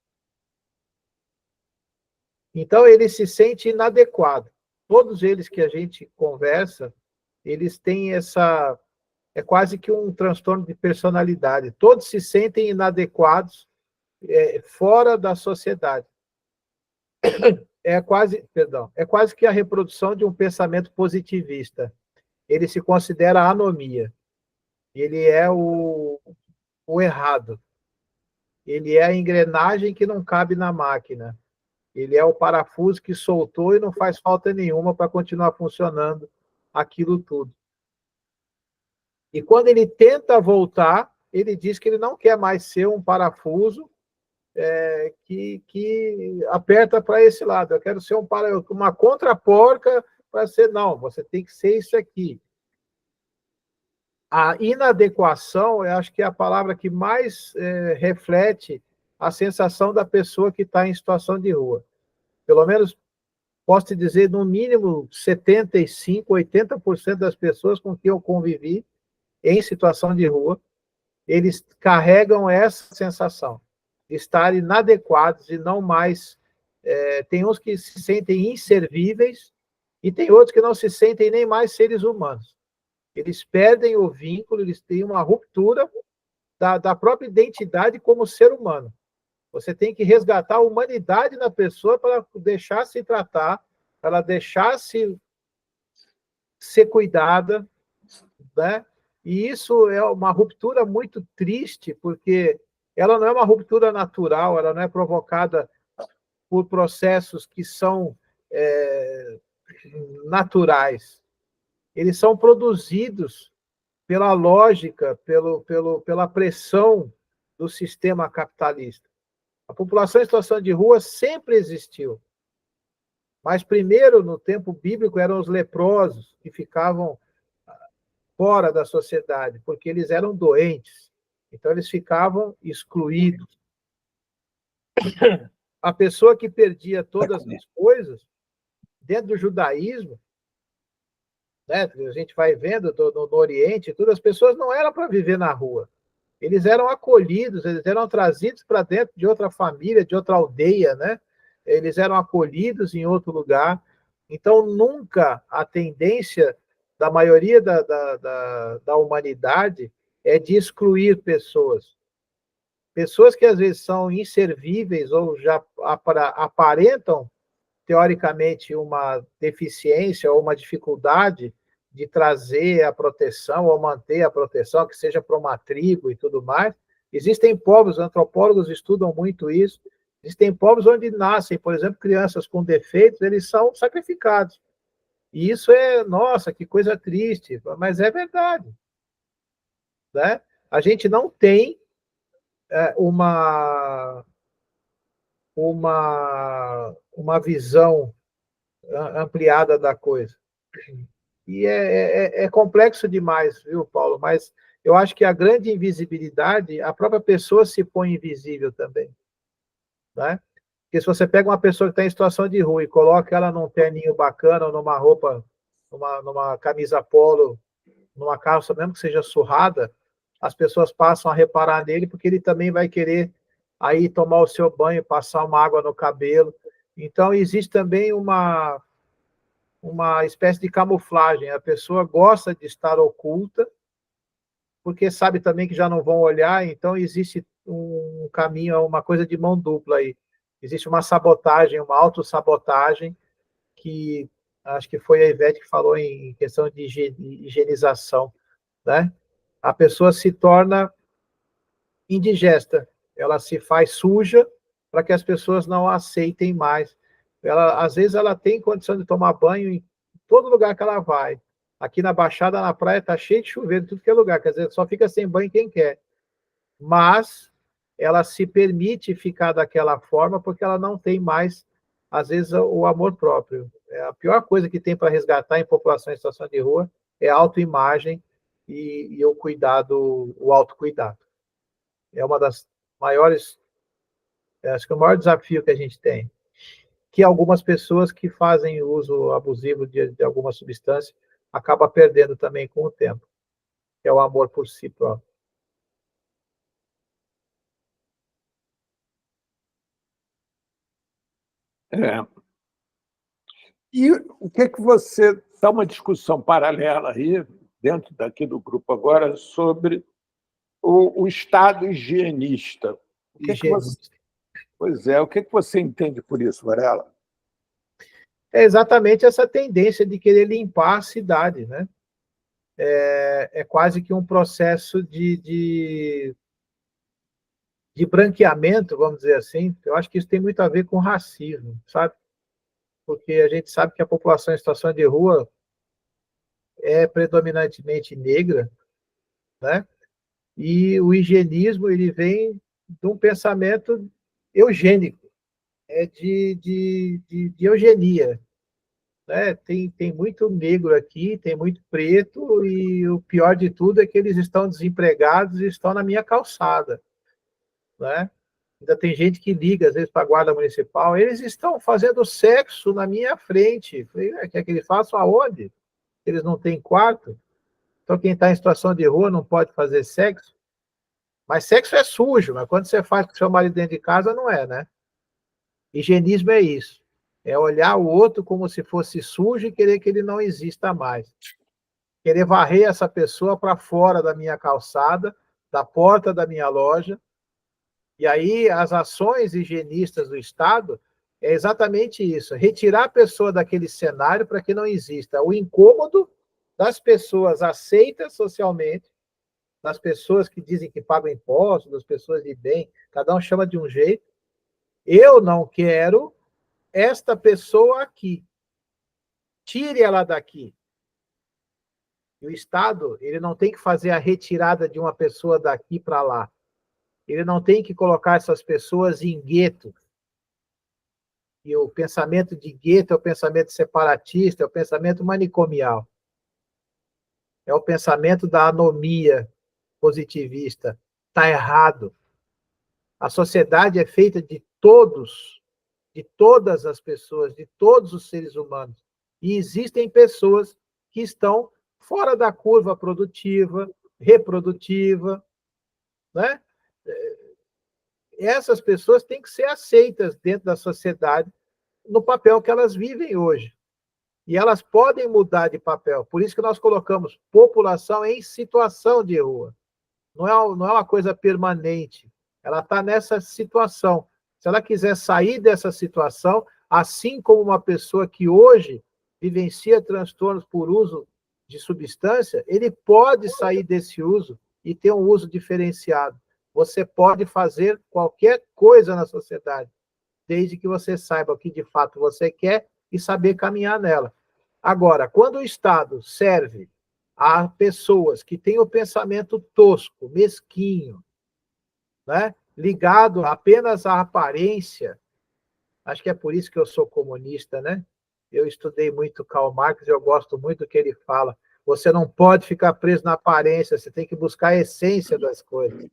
Então, ele se sente inadequado. Todos eles que a gente conversa, eles têm essa... É quase que um transtorno de personalidade. Todos se sentem inadequados, fora da sociedade. É quase que a reprodução de um pensamento positivista. Ele se considera a anomia. Ele é o errado. Ele é a engrenagem que não cabe na máquina. Ele é o parafuso que soltou e não faz falta nenhuma para continuar funcionando aquilo tudo. E quando ele tenta voltar, ele diz que ele não quer mais ser um parafuso que aperta para esse lado. Eu quero ser uma contraporca para ser, não, você tem que ser isso aqui. A inadequação, eu acho que é a palavra que mais reflete a sensação da pessoa que está em situação de rua. Pelo menos, posso te dizer, no mínimo 75%, 80% das pessoas com quem eu convivi em situação de rua, eles carregam essa sensação de estar inadequados e não mais... tem uns que se sentem inservíveis e tem outros que não se sentem nem mais seres humanos. Eles perdem o vínculo, eles têm uma ruptura da própria identidade como ser humano. Você tem que resgatar a humanidade na pessoa para deixar se tratar, para ela deixar se ser cuidada, né? E isso é uma ruptura muito triste, porque ela não é uma ruptura natural, ela não é provocada por processos que são naturais. Eles são produzidos pela lógica, pela pressão do sistema capitalista. A população em situação de rua sempre existiu. Mas primeiro, no tempo bíblico, eram os leprosos que ficavam fora da sociedade, porque eles eram doentes. Então, eles ficavam excluídos. A pessoa que perdia todas as coisas, dentro do judaísmo, né, a gente vai vendo no Oriente, tudo, as pessoas não eram para viver na rua. Eles eram acolhidos, eles eram trazidos para dentro de outra família, de outra aldeia, né? Eles eram acolhidos em outro lugar. Então, nunca a tendência da maioria da humanidade é de excluir pessoas. Pessoas que às vezes são inservíveis ou já aparentam, teoricamente, uma deficiência ou uma dificuldade de trazer a proteção ou manter a proteção, que seja para uma tribo e tudo mais. Existem povos, antropólogos estudam muito isso, existem povos onde nascem, por exemplo, crianças com defeitos, eles são sacrificados. E isso nossa, que coisa triste, mas é verdade. Né? A gente não tem um uma visão ampliada da coisa. E é complexo demais, viu, Paulo? Mas eu acho que a grande invisibilidade, a própria pessoa se põe invisível também, né? Porque se você pega uma pessoa que está em situação de rua e coloca ela num terninho bacana, ou numa roupa, numa camisa polo, numa calça, mesmo que seja surrada, as pessoas passam a reparar nele, porque ele também vai querer aí tomar o seu banho, passar uma água no cabelo. Então, existe também uma espécie de camuflagem. A pessoa gosta de estar oculta, porque sabe também que já não vão olhar, então existe um caminho, uma coisa de mão dupla aí. Existe uma sabotagem, uma autossabotagem, que acho que foi a Ivete que falou em questão de higienização, né? A pessoa se torna indigesta, ela se faz suja para que as pessoas não a aceitem mais. Às vezes ela tem condição de tomar banho em todo lugar que ela vai. Aqui na Baixada, na praia, está cheio de chuveiro em tudo que é lugar, quer dizer, só fica sem banho quem quer. Mas ela se permite ficar daquela forma porque ela não tem mais, às vezes, o amor próprio. A pior coisa que tem para resgatar em população em situação de rua é a autoimagem e o cuidado, o autocuidado. É uma das maiores, acho que é o maior desafio que a gente tem. Que algumas pessoas que fazem uso abusivo de alguma substância acabam perdendo também com o tempo, que é o amor por si próprio. É. E o que você... Está uma discussão paralela aí, dentro daqui do grupo agora, sobre o Estado higienista. Pois é, o que você entende por isso, Varela? É exatamente essa tendência de querer limpar a cidade, né? É quase que um processo de branqueamento, vamos dizer assim. Eu acho que isso tem muito a ver com racismo, sabe? Porque a gente sabe que a população em situação de rua é predominantemente negra, né? E o higienismo, ele vem de um pensamento eugênico, de eugenia, né? Tem muito negro aqui, tem muito preto, e o pior de tudo é que eles estão desempregados e estão na minha calçada, né? Ainda tem gente que liga, às vezes, para a guarda municipal, eles estão fazendo sexo na minha frente. Falei, quer que eles façam aonde? Eles não têm quarto? Então, quem está em situação de rua não pode fazer sexo? Mas sexo é sujo, mas quando você faz com seu marido dentro de casa, não é, né? Higienismo é isso. É olhar o outro como se fosse sujo e querer que ele não exista mais. Querer varrer essa pessoa para fora da minha calçada, da porta da minha loja. E aí, as ações higienistas do Estado é exatamente isso, retirar a pessoa daquele cenário para que não exista o incômodo das pessoas aceitas socialmente, das pessoas que dizem que pagam impostos, das pessoas de bem, cada um chama de um jeito. Eu não quero esta pessoa aqui. Tire ela daqui. E o Estado, ele não tem que fazer a retirada de uma pessoa daqui para lá. Ele não tem que colocar essas pessoas em gueto. E o pensamento de gueto é o pensamento separatista, é o pensamento manicomial. É o pensamento da anomia positivista. Está errado. A sociedade é feita de todos, de todas as pessoas, de todos os seres humanos. E existem pessoas que estão fora da curva produtiva, reprodutiva, né? Essas pessoas têm que ser aceitas dentro da sociedade no papel que elas vivem hoje. E elas podem mudar de papel. Por isso que nós colocamos população em situação de rua. Não é uma coisa permanente. Ela está nessa situação. Se ela quiser sair dessa situação, assim como uma pessoa que hoje vivencia transtornos por uso de substância, ele pode sair desse uso e ter um uso diferenciado. Você pode fazer qualquer coisa na sociedade, desde que você saiba o que de fato você quer e saber caminhar nela. Agora, quando o Estado serve a pessoas que têm o pensamento tosco, mesquinho, né, ligado apenas à aparência, Acho que é por isso que eu sou comunista, né? Eu estudei muito Karl Marx e eu gosto muito do que ele fala. Você não pode ficar preso na aparência, você tem que buscar a essência das coisas.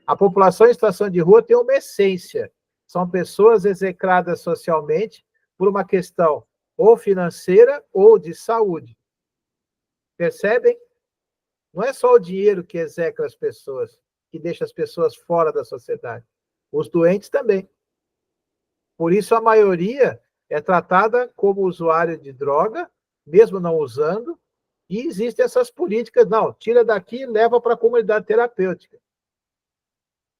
A população em situação de rua tem uma essência. São pessoas execradas socialmente por uma questão ou financeira ou de saúde. Percebem? Não é só o dinheiro que execra as pessoas, que deixa as pessoas fora da sociedade. Os doentes também. Por isso, a maioria é tratada como usuário de droga, mesmo não usando, e existem essas políticas, não, tira daqui e leva para a comunidade terapêutica.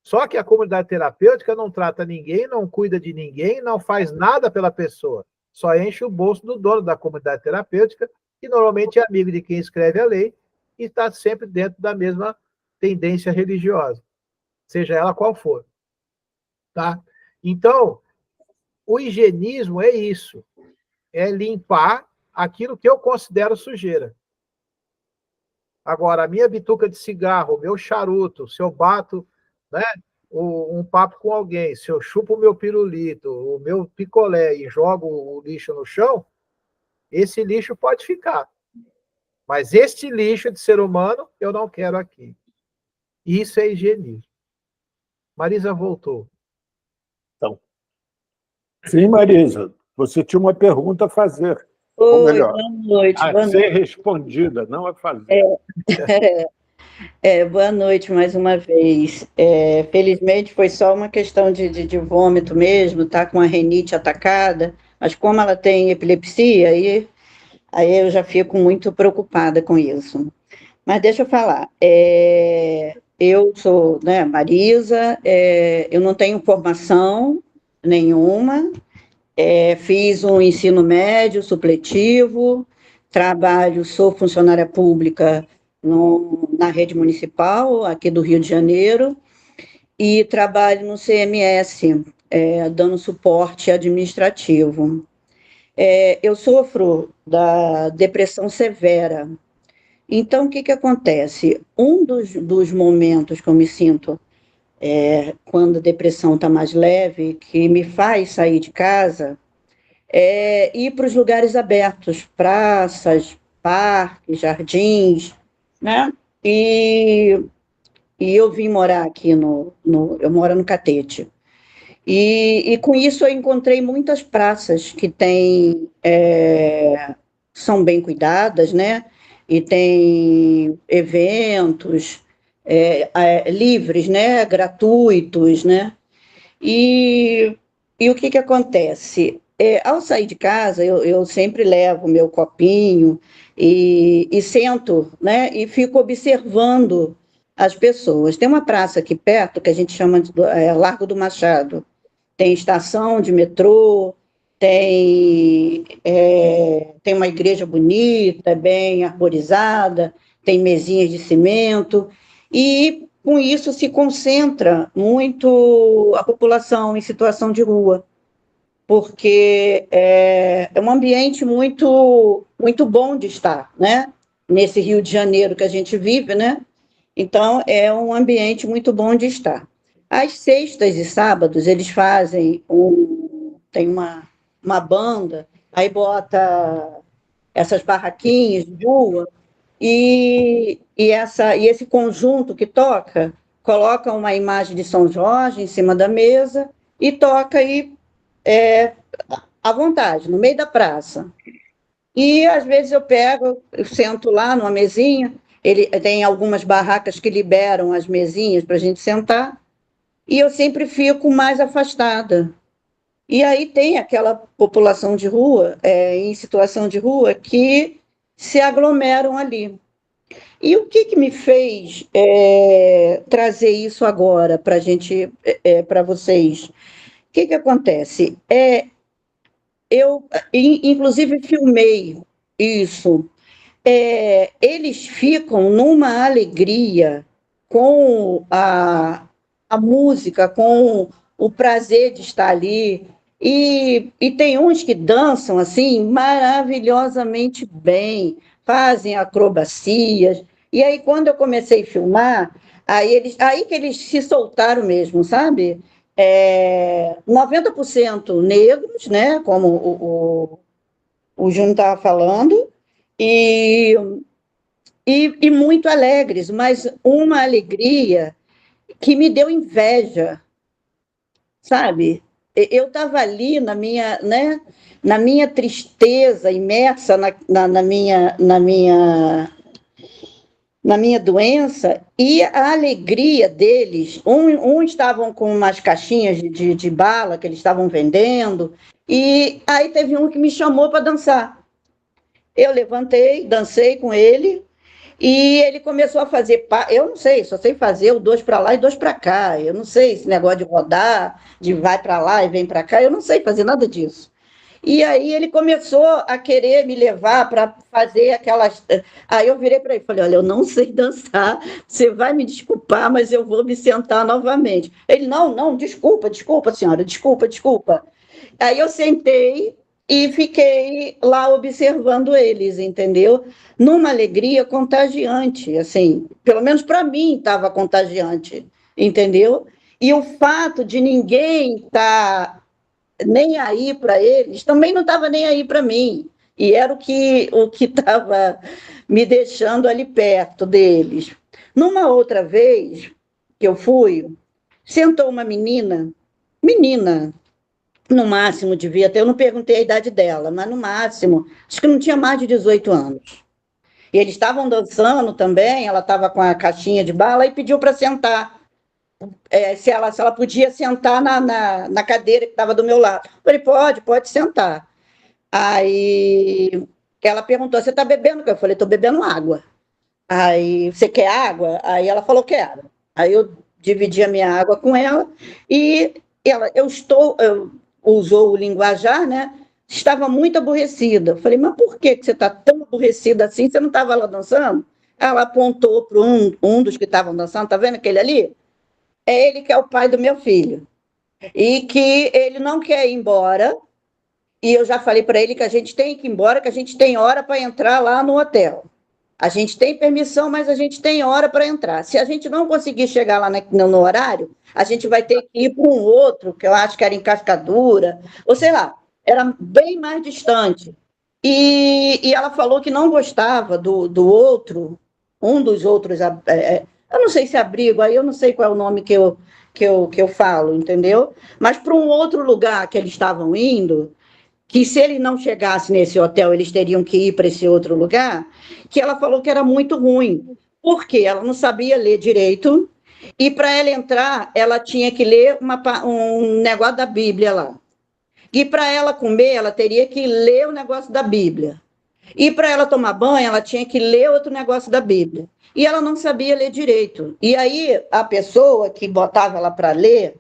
Só que a comunidade terapêutica não trata ninguém, não cuida de ninguém, não faz nada pela pessoa, só enche o bolso do dono da comunidade terapêutica, que normalmente é amigo de quem escreve a lei e está sempre dentro da mesma tendência religiosa, seja ela qual for. Tá? Então, o higienismo é isso, é limpar aquilo que eu considero sujeira. Agora, a minha bituca de cigarro, o meu charuto, se eu bato, né, um papo com alguém, se eu chupo o meu pirulito, o meu picolé e jogo o lixo no chão, esse lixo pode ficar. Mas este lixo de ser humano, eu não quero aqui. Isso é higienismo. Marisa voltou. Então, sim, Marisa, você tinha uma pergunta a fazer. Ou Oi, melhor, boa noite. a Boa ser noite. respondida, não a fazer. Boa noite mais uma vez. Felizmente foi só uma questão de vômito mesmo, tá com a renite atacada, mas como ela tem epilepsia, aí eu já fico muito preocupada com isso. Mas deixa eu falar. Eu sou, né, Marisa, eu não tenho formação nenhuma, fiz um ensino médio supletivo, sou funcionária pública na rede municipal, aqui do Rio de Janeiro, e trabalho no CMS, dando suporte administrativo. Eu sofro da depressão severa. Então, o que acontece? Um dos momentos que eu me sinto quando a depressão está mais leve, que me faz sair de casa, é ir para os lugares abertos, praças, parques, jardins, né? E eu vim morar aqui eu moro no Catete. E com isso eu encontrei muitas praças que são bem cuidadas, né? E tem eventos livres, né? Gratuitos, né? E o que acontece? Ao sair de casa, eu sempre levo o meu copinho e sento, né? E fico observando as pessoas. Tem uma praça aqui perto que a gente chama de Largo do Machado. Tem estação de metrô, tem uma igreja bonita, bem arborizada, tem mesinhas de cimento, e com isso se concentra muito a população em situação de rua, porque é um ambiente muito, muito bom de estar, né? Nesse Rio de Janeiro que a gente vive, né? Então, é um ambiente muito bom de estar. Às sextas e sábados, eles fazem tem uma banda, aí bota essas barraquinhas de rua, e esse conjunto que toca, coloca uma imagem de São Jorge em cima da mesa e toca aí à vontade, no meio da praça. E, às vezes, eu sento lá numa mesinha, tem algumas barracas que liberam as mesinhas para a gente sentar, e eu sempre fico mais afastada. E aí tem aquela população de rua, em situação de rua, que se aglomeram ali. E o que me fez trazer isso agora para para vocês? O que acontece? Eu, inclusive, filmei isso. Eles ficam numa alegria com a música, com o prazer de estar ali. E tem uns que dançam assim maravilhosamente bem, fazem acrobacias. E aí, quando eu comecei a filmar, aí que eles se soltaram mesmo, sabe? 90% negros, né, como o Júnior estava falando, e muito alegres, mas uma alegria que me deu inveja, sabe? Eu estava ali né, na minha tristeza, imersa na minha doença, e a alegria deles. Uns estavam com umas caixinhas de bala que eles estavam vendendo, e aí teve um que me chamou para dançar. Eu levantei, dancei com ele, e ele começou a fazer. Eu não sei, só sei fazer o 2 para lá e 2 para cá. Eu não sei esse negócio de rodar, de vai para lá e vem para cá. Eu não sei fazer nada disso. E aí ele começou a querer me levar para fazer aquelas. Aí eu virei para ele e falei: olha, eu não sei dançar, você vai me desculpar, mas eu vou me sentar novamente. Ele: não, desculpa, senhora, desculpa. Aí eu sentei e fiquei lá observando eles, entendeu? Numa alegria contagiante, assim, pelo menos para mim estava contagiante, entendeu? E o fato de ninguém estar nem aí para eles, também não estava nem aí para mim. E era o que estava me deixando ali perto deles. Numa outra vez que eu fui, sentou uma menina, no máximo devia ter, eu não perguntei a idade dela, mas no máximo, acho que não tinha mais de 18 anos. E eles estavam dançando também, ela estava com a caixinha de bala e pediu para sentar. Se ela podia sentar na cadeira que estava do meu lado. Eu falei: pode sentar. Aí ela perguntou: você está bebendo o quê? Eu falei: estou bebendo água. Aí: você quer água? Aí ela falou: quero. Aí eu dividi a minha água com ela e ela, usou o linguajar, né? Estava muito aborrecida. Eu falei: mas por que você está tão aborrecida assim? Você não estava lá dançando? Ela apontou para um dos que estavam dançando, está vendo aquele ali? É ele que é o pai do meu filho. E que ele não quer ir embora. E eu já falei para ele que a gente tem que ir embora, que a gente tem hora para entrar lá no hotel. A gente tem permissão, mas a gente tem hora para entrar. Se a gente não conseguir chegar lá no horário, a gente vai ter que ir para um outro, que eu acho que era em Cascadura, ou sei lá, era bem mais distante. E ela falou que não gostava do outro, um dos outros, eu não sei se abrigo, aí eu não sei qual é o nome que eu falo, entendeu? Mas para um outro lugar que eles estavam indo, que se ele não chegasse nesse hotel, eles teriam que ir para esse outro lugar, que ela falou que era muito ruim, porque ela não sabia ler direito, e para ela entrar, ela tinha que ler um negócio da Bíblia lá. E para ela comer, ela teria que ler o negócio da Bíblia. E para ela tomar banho, ela tinha que ler outro negócio da Bíblia. E ela não sabia ler direito. E aí, a pessoa que botava ela para ler,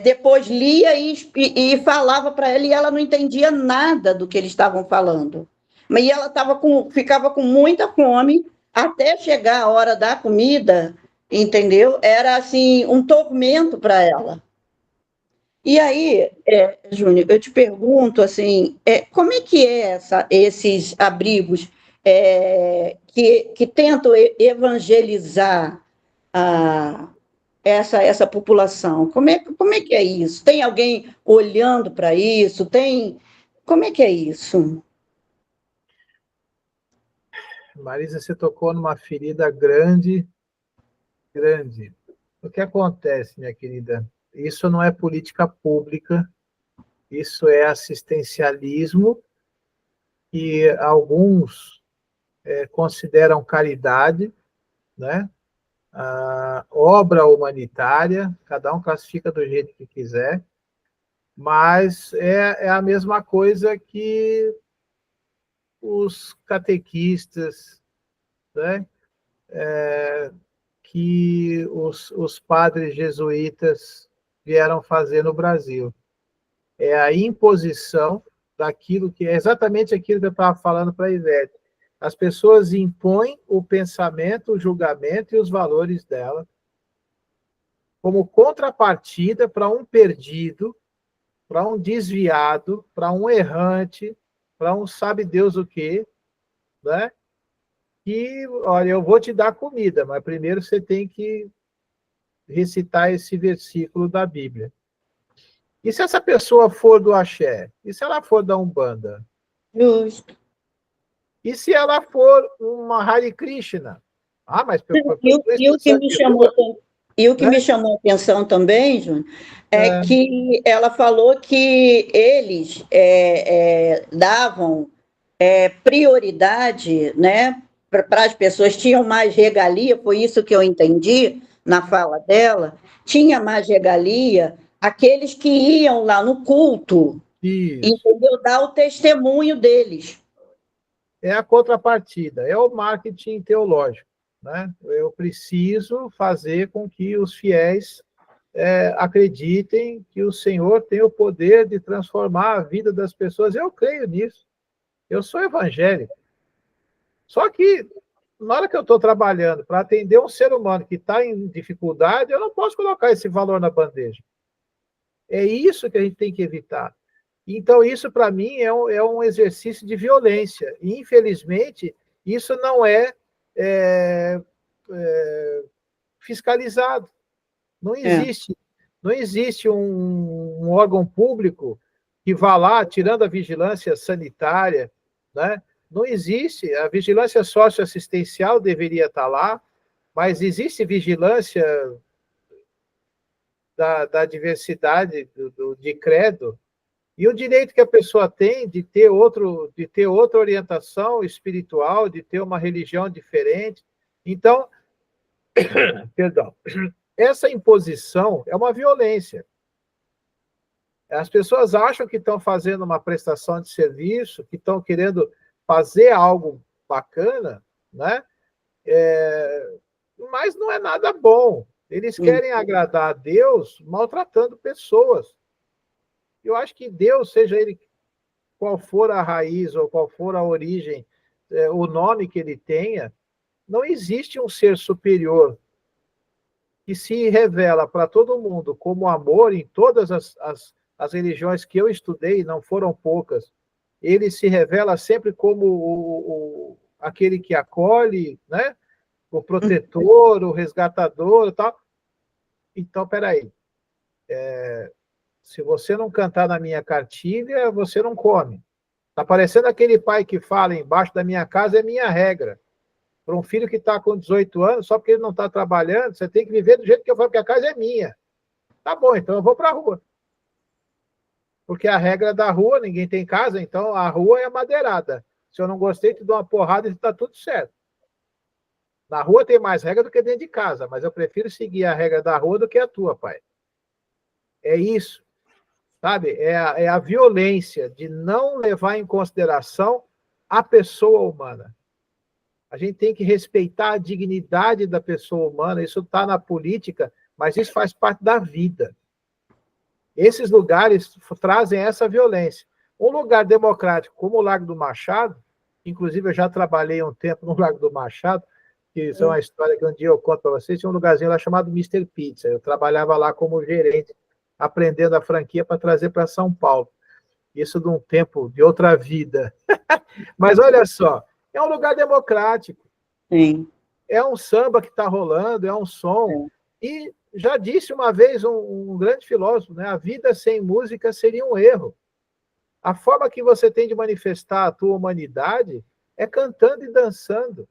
depois lia e falava para ela, e ela não entendia nada do que eles estavam falando. E ela ficava com muita fome, até chegar a hora da comida, entendeu? Era assim, um tormento para ela. E aí, Júnior, eu te pergunto assim, como é que esses abrigos que tentam evangelizar essa população? Como é que é isso? Tem alguém olhando para isso? Como é que é isso? Marisa, você tocou numa ferida grande. O que acontece, minha querida? Isso não é política pública, isso é assistencialismo, que alguns consideram caridade, né? Obra humanitária, cada um classifica do jeito que quiser, mas é a mesma coisa que os catequistas, né? Que os padres jesuítas vieram fazer no Brasil. É a imposição daquilo que é exatamente aquilo que eu estava falando para a Ivete. As pessoas impõem o pensamento, o julgamento e os valores dela como contrapartida para um perdido, para um desviado, para um errante, para um sabe Deus o quê, né? E, olha, eu vou te dar comida, mas primeiro você tem que recitar esse versículo da Bíblia. E se essa pessoa for do axé? E se ela for da Umbanda? Justo. E se ela for uma Hare Krishna? Ah, mas... E o que me chamou, me chamou a atenção também, Júnior, é que ela falou que eles davam prioridade, né, para as pessoas, tinham mais regalia, foi isso que eu entendi na fala dela, tinha mais regalia aqueles que iam lá no culto, entendeu? Dar o testemunho deles. É a contrapartida, é o marketing teológico, né? Eu preciso fazer com que os fiéis acreditem que o Senhor tem o poder de transformar a vida das pessoas. Eu creio nisso. Eu sou evangélico. Só que, na hora que eu estou trabalhando para atender um ser humano que está em dificuldade, eu não posso colocar esse valor na bandeja. É isso que a gente tem que evitar. Então, isso, para mim, é um exercício de violência. E, infelizmente, isso não é fiscalizado. Não existe um órgão público que vá lá, tirando a vigilância sanitária, né? Não existe. A vigilância socioassistencial deveria estar lá, mas existe vigilância da diversidade de credo, e o direito que a pessoa tem de ter outra orientação espiritual, de ter uma religião diferente. Então, perdão, essa imposição é uma violência. As pessoas acham que estão fazendo uma prestação de serviço, que estão querendo fazer algo bacana, né? Mas não é nada bom. Eles querem agradar a Deus maltratando pessoas. Eu acho que Deus, seja ele qual for a raiz ou qual for a origem, o nome que ele tenha, não existe um ser superior que se revela para todo mundo como amor em todas as religiões que eu estudei, não foram poucas. Ele se revela sempre como aquele que acolhe, né? O protetor, o resgatador e tal. Então, peraí. Se você não cantar na minha cartilha, você não come. Está parecendo aquele pai que fala, embaixo da minha casa é minha regra. Para um filho que está com 18 anos, só porque ele não está trabalhando, você tem que viver do jeito que eu falo, porque a casa é minha. Tá bom, então eu vou para a rua. Porque a regra da rua, ninguém tem casa, então a rua é madeirada. Se eu não gostei, te dou uma porrada e está tudo certo. Na rua tem mais regra do que dentro de casa, mas eu prefiro seguir a regra da rua do que a tua, pai. É isso. Sabe? É a violência de não levar em consideração a pessoa humana. A gente tem que respeitar a dignidade da pessoa humana, isso está na política, mas isso faz parte da vida. Esses lugares trazem essa violência. Um lugar democrático como o Largo do Machado, inclusive eu já trabalhei um tempo no Largo do Machado, que isso é uma história que um dia eu conto para vocês, tinha um lugarzinho lá chamado Mr. Pizza, eu trabalhava lá como gerente, aprendendo a franquia para trazer para São Paulo. Isso de um tempo, de outra vida. Mas olha só, é um lugar democrático. Sim. É um samba que está rolando, é um som. E já disse uma vez um grande filósofo, né? A vida sem música seria um erro. A forma que você tem de manifestar a tua humanidade é cantando e dançando.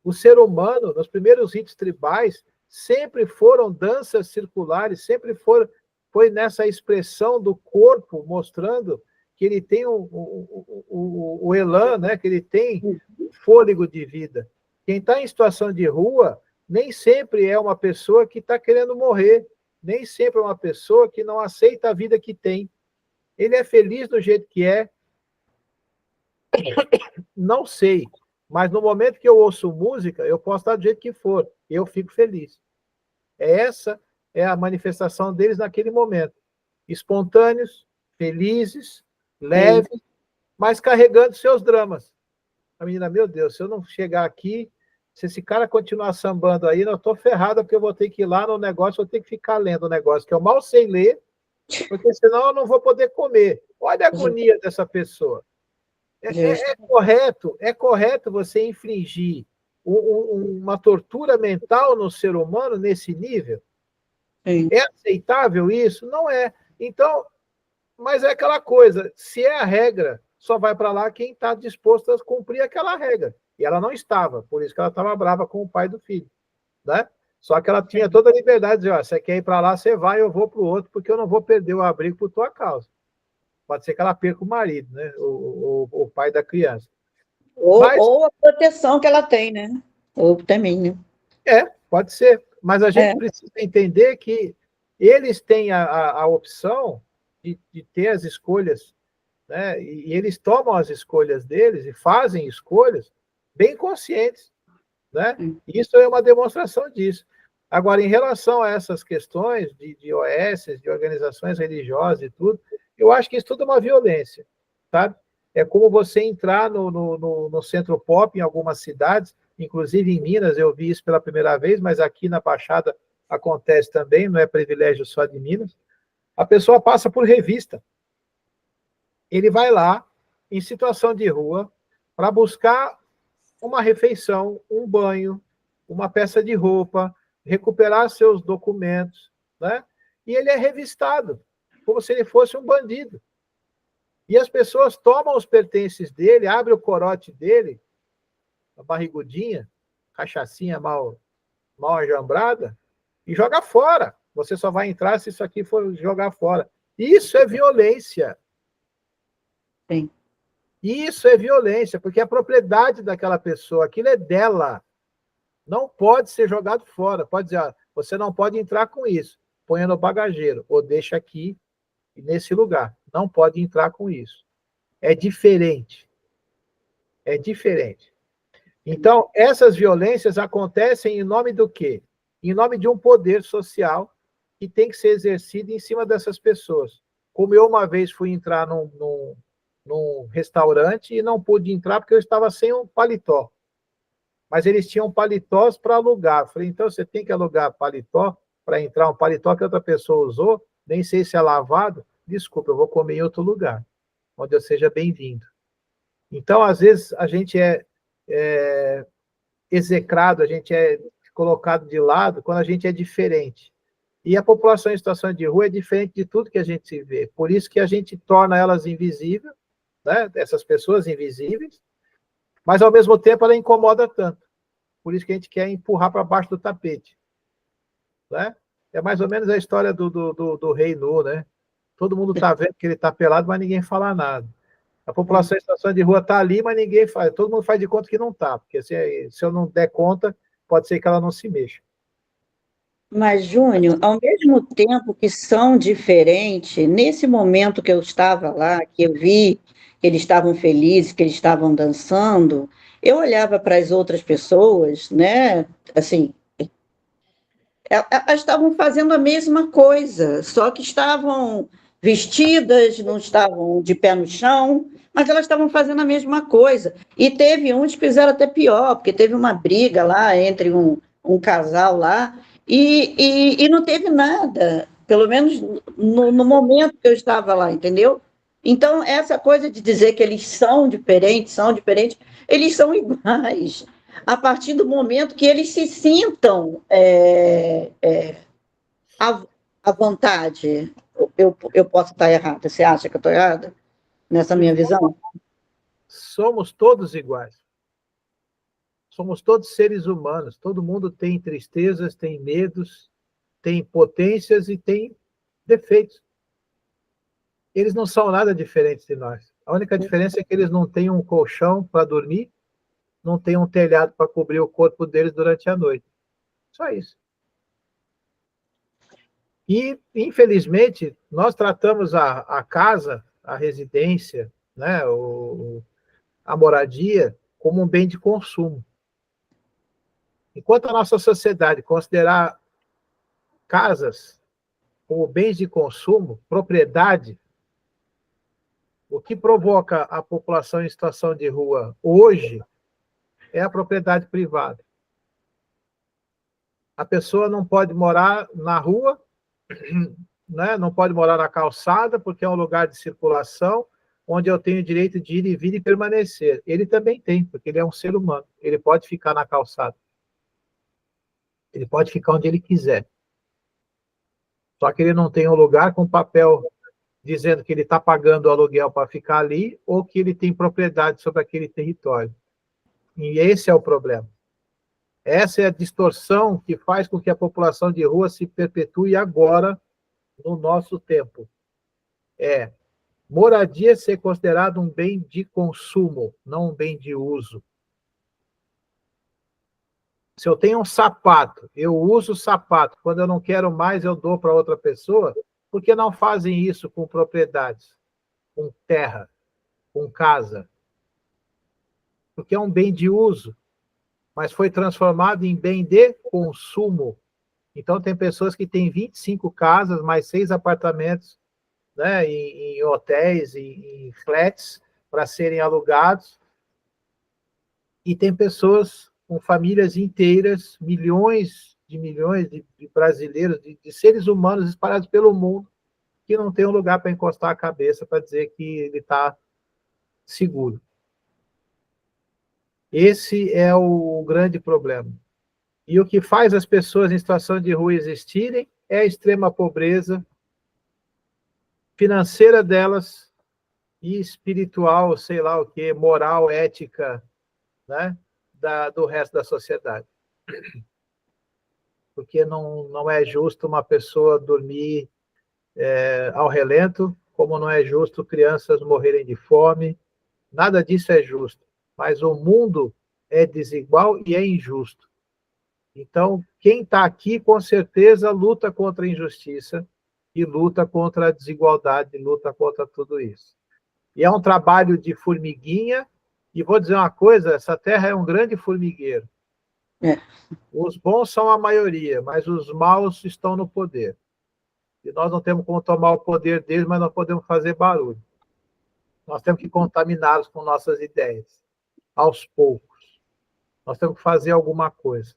O ser humano, nos primeiros ritos tribais, sempre foram danças circulares, sempre foi nessa expressão do corpo, mostrando que ele tem o elan, né? Que ele tem fôlego de vida. Quem está em situação de rua, nem sempre é uma pessoa que está querendo morrer, nem sempre é uma pessoa que não aceita a vida que tem. Ele é feliz do jeito que é. Não sei, mas no momento que eu ouço música, eu posso estar do jeito que for, eu fico feliz. Essa é a manifestação deles naquele momento. Espontâneos, felizes, leves, mas carregando seus dramas. A menina, meu Deus, se eu não chegar aqui, se esse cara continuar sambando aí, eu estou ferrada, porque eu vou ter que ir lá no negócio, vou ter que ficar lendo o negócio, que eu mal sei ler, porque senão eu não vou poder comer. Olha a agonia dessa pessoa. É correto você infringir uma tortura mental no ser humano nesse nível? Sim. É aceitável isso? Não é. Então, mas é aquela coisa, se é a regra, só vai para lá quem está disposto a cumprir aquela regra. E ela não estava, por isso que ela estava brava com o pai do filho, né? Só que ela tinha toda a liberdade de dizer, ó, você quer ir para lá, você vai, eu vou para o outro, porque eu não vou perder o abrigo por tua causa. Pode ser que ela perca o marido, né? O pai da criança. Ou a proteção que ela tem, né? Ou também, né? Pode ser. Mas a gente precisa entender que eles têm a opção de ter as escolhas, né? E eles tomam as escolhas deles e fazem escolhas bem conscientes, né? Isso é uma demonstração disso. Agora, em relação a essas questões de OS, de organizações religiosas e tudo, eu acho que isso tudo é uma violência, sabe? É como você entrar no centro pop em algumas cidades, inclusive em Minas, eu vi isso pela primeira vez, mas aqui na Baixada acontece também, não é privilégio só de Minas. A pessoa passa por revista. Ele vai lá, em situação de rua, para buscar uma refeição, um banho, uma peça de roupa, recuperar seus documentos, né? E ele é revistado, como se ele fosse um bandido. E as pessoas tomam os pertences dele, abrem o corote dele, a barrigudinha, cachaçinha mal ajambrada, e joga fora. Você só vai entrar se isso aqui for jogar fora. Isso é violência. Sim. Isso é violência, porque a propriedade daquela pessoa, aquilo é dela. Não pode ser jogado fora. Pode dizer, ó, você não pode entrar com isso. Ponha no bagageiro, ou deixa aqui, nesse lugar. Não pode entrar com isso. É diferente. É diferente. Então, essas violências acontecem em nome do quê? Em nome de um poder social que tem que ser exercido em cima dessas pessoas. Como eu uma vez fui entrar num restaurante e não pude entrar porque eu estava sem um paletó. Mas eles tinham paletós para alugar. Eu falei, então você tem que alugar paletó para entrar, um paletó que outra pessoa usou, nem sei se é lavado, desculpa, eu vou comer em outro lugar, onde eu seja bem-vindo. Então, às vezes, a gente é execrado, a gente é colocado de lado quando a gente é diferente. E a população em situação de rua é diferente de tudo que a gente vê. Por isso que a gente torna elas invisíveis, né? Essas pessoas invisíveis, mas, ao mesmo tempo, ela incomoda tanto. Por isso que a gente quer empurrar para baixo do tapete. Né? É mais ou menos a história do rei Nu, né? Todo mundo está vendo que ele está pelado, mas ninguém fala nada. A população em situação de rua está ali, mas ninguém faz. Todo mundo faz de conta que não está, porque se eu não der conta, pode ser que ela não se mexa. Mas, Júnior, ao mesmo tempo que são diferentes, nesse momento que eu estava lá, que eu vi que eles estavam felizes, que eles estavam dançando, eu olhava para as outras pessoas, né? Assim, elas estavam fazendo a mesma coisa, só que estavam vestidas, não estavam de pé no chão, mas elas estavam fazendo a mesma coisa. E teve uns que fizeram até pior, porque teve uma briga lá entre um casal lá, e não teve nada, pelo menos no momento que eu estava lá, entendeu? Então, essa coisa de dizer que eles são diferentes, eles são iguais. A partir do momento que eles se sintam à vontade. Eu posso estar errada. Você acha que eu estou errada nessa minha visão? Somos todos iguais. Somos todos seres humanos. Todo mundo tem tristezas, tem medos, tem potências e tem defeitos. Eles não são nada diferentes de nós. A única diferença é que eles não têm um colchão para dormir, não têm um telhado para cobrir o corpo deles durante a noite. Só isso. E, infelizmente, nós tratamos a casa, a residência, né, a moradia, como um bem de consumo. Enquanto a nossa sociedade considerar casas como bens de consumo, propriedade, o que provoca a população em situação de rua hoje é a propriedade privada. A pessoa não pode morar na rua, né? Não pode morar na calçada, porque é um lugar de circulação, onde eu tenho o direito de ir e vir e permanecer. Ele também tem, porque ele é um ser humano. Ele pode ficar na calçada. Ele pode ficar onde ele quiser. Só que ele não tem um lugar com papel dizendo que ele está pagando o aluguel para ficar ali ou que ele tem propriedade sobre aquele território. E esse é o problema. Essa é a distorção que faz com que a população de rua se perpetue agora, no nosso tempo. Moradia ser considerado um bem de consumo, não um bem de uso. Se eu tenho um sapato, eu uso o sapato, quando eu não quero mais, eu dou para outra pessoa, por que não fazem isso com propriedades, com terra, com casa? Porque é um bem de uso, mas foi transformado em bem de consumo. Então, tem pessoas que têm 25 casas, mais 6 apartamentos, né, em hotéis, em flats, para serem alugados. E tem pessoas com famílias inteiras, milhões de brasileiros, de seres humanos espalhados pelo mundo, que não tem um lugar para encostar a cabeça para dizer que ele está seguro. Esse é o grande problema. E o que faz as pessoas em situação de rua existirem é a extrema pobreza financeira delas e espiritual, sei lá o quê, moral, ética, né, do resto da sociedade. Porque não é justo uma pessoa dormir ao relento, como não é justo crianças morrerem de fome, nada disso é justo. Mas o mundo é desigual e é injusto. Então, quem está aqui, com certeza, luta contra a injustiça e luta contra a desigualdade, luta contra tudo isso. E é um trabalho de formiguinha, e vou dizer uma coisa, essa terra é um grande formigueiro. Os bons são a maioria, mas os maus estão no poder. E nós não temos como tomar o poder deles, mas nós podemos fazer barulho. Nós temos que contaminá-los com nossas ideias, aos poucos. Nós temos que fazer alguma coisa.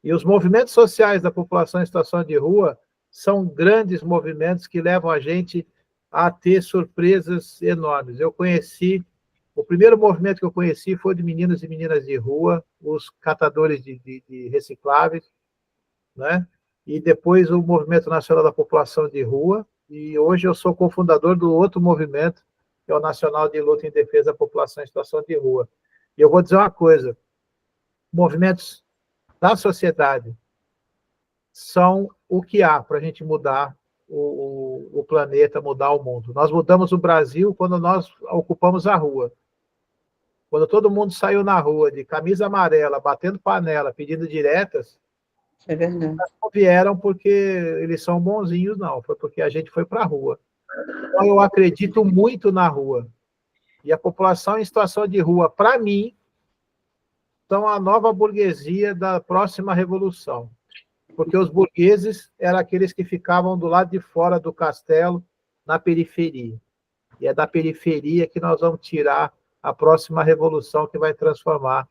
E os movimentos sociais da população em situação de rua são grandes movimentos que levam a gente a ter surpresas enormes. O primeiro movimento que eu conheci foi de meninos e meninas de rua, os catadores de recicláveis, né? E depois o Movimento Nacional da População de Rua, e hoje eu sou cofundador do outro movimento, que é o Nacional de Luta em Defesa da População em Situação de Rua. E eu vou dizer uma coisa, movimentos da sociedade são o que há para a gente mudar o planeta, mudar o mundo. Nós mudamos o Brasil quando nós ocupamos a rua. Quando todo mundo saiu na rua de camisa amarela, batendo panela, pedindo diretas, É verdade. não vieram porque eles são bonzinhos, não. Foi porque a gente foi para a rua. Então, eu acredito muito na rua. E a população em situação de rua, para mim, são a nova burguesia da próxima revolução. Porque os burgueses eram aqueles que ficavam do lado de fora do castelo, na periferia. E é da periferia que nós vamos tirar a próxima revolução que vai transformar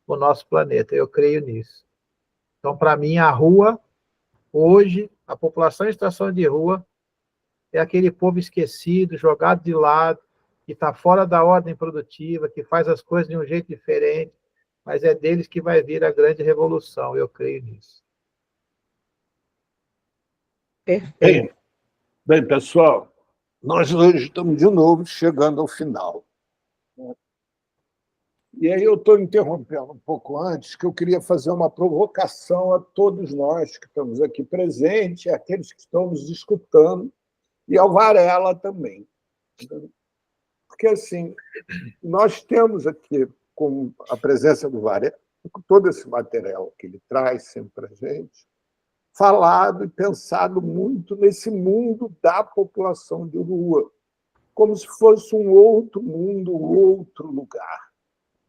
o nosso planeta. Eu creio nisso. Então, para mim, a rua, hoje, a população em situação de rua, é aquele povo esquecido, jogado de lado, que está fora da ordem produtiva, que faz as coisas de um jeito diferente, mas é deles que vai vir a grande revolução, eu creio nisso. Perfeito. Bem, pessoal, nós hoje estamos de novo chegando ao final. E aí eu estou interrompendo um pouco antes, que eu queria fazer uma provocação a todos nós que estamos aqui presentes, aqueles que estão nos escutando, e ao Varela também. Porque, assim, nós temos aqui, com a presença do Varela, com todo esse material que ele traz sempre para a gente, falado e pensado muito nesse mundo da população de rua, como se fosse um outro mundo, outro lugar,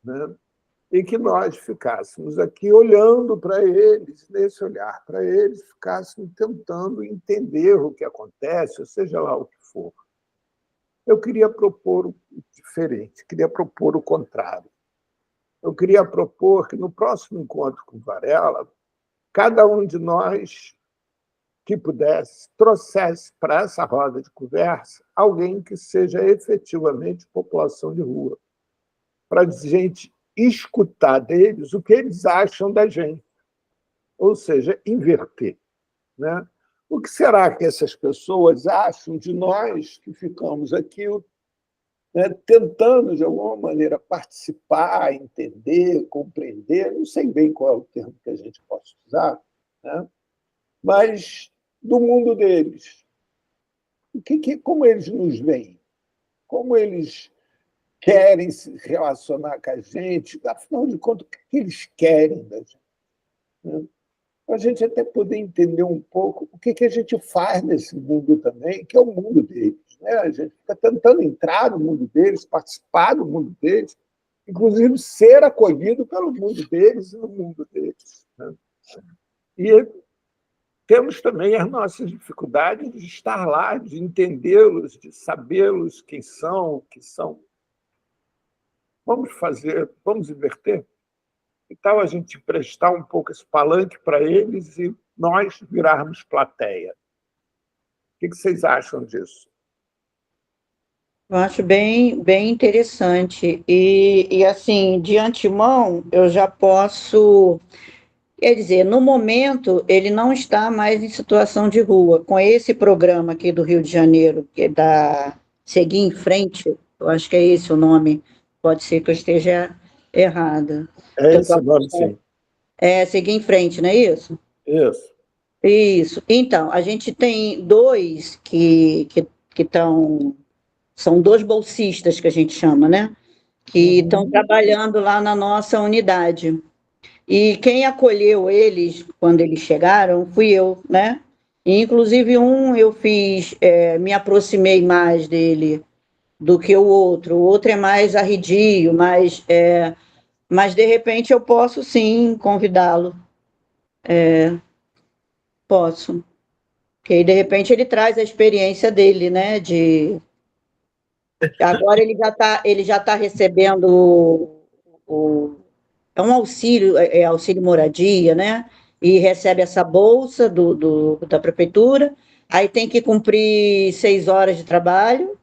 né? E que nós ficássemos aqui olhando para eles, nesse olhar para eles, ficássemos tentando entender o que acontece, ou seja lá o que for. Eu queria propor o diferente, queria propor o contrário. Eu queria propor que, no próximo encontro com o Varela, cada um de nós que pudesse, trouxesse para essa roda de conversa alguém que seja efetivamente população de rua, para a gente escutar deles o que eles acham da gente, ou seja, inverter, né? O que será que essas pessoas acham de nós que ficamos aqui, né, tentando, de alguma maneira, participar, entender, compreender, não sei bem qual é o termo que a gente pode usar, né? Mas do mundo deles. Como eles nos veem? Como eles querem se relacionar com a gente? Afinal de contas, o que eles querem da gente, né? Para a gente até poder entender um pouco o que a gente faz nesse mundo também, que é o mundo deles, né? A gente fica tentando entrar no mundo deles, participar do mundo deles, inclusive ser acolhido pelo mundo deles e no mundo deles, né? E temos também as nossas dificuldades de estar lá, de entendê-los, de sabê-los quem são, o que são. Vamos inverter? Que tal a gente prestar um pouco esse palanque para eles e nós virarmos plateia? O que vocês acham disso? Eu acho bem interessante. Assim, de antemão, eu já posso. Quer dizer, no momento, ele não está mais em situação de rua. Com esse programa aqui do Rio de Janeiro, que é da Seguir em Frente, eu acho que é esse o nome, pode ser que eu esteja errada. É esse o nome, sim. É Seguir em Frente, não é isso? Isso. Isso. Então, a gente tem dois que estão. São dois bolsistas que a gente chama, né? Que estão trabalhando lá na nossa unidade. E quem acolheu eles quando eles chegaram fui eu, né? E, inclusive, eu me aproximei mais dele do que o outro é mais arredio, mas de repente eu posso sim convidá-lo. Posso. Porque aí, de repente ele traz a experiência dele, né? Agora ele já tá recebendo é um auxílio, auxílio moradia, né? E recebe essa bolsa da prefeitura, aí tem que cumprir 6 horas de trabalho,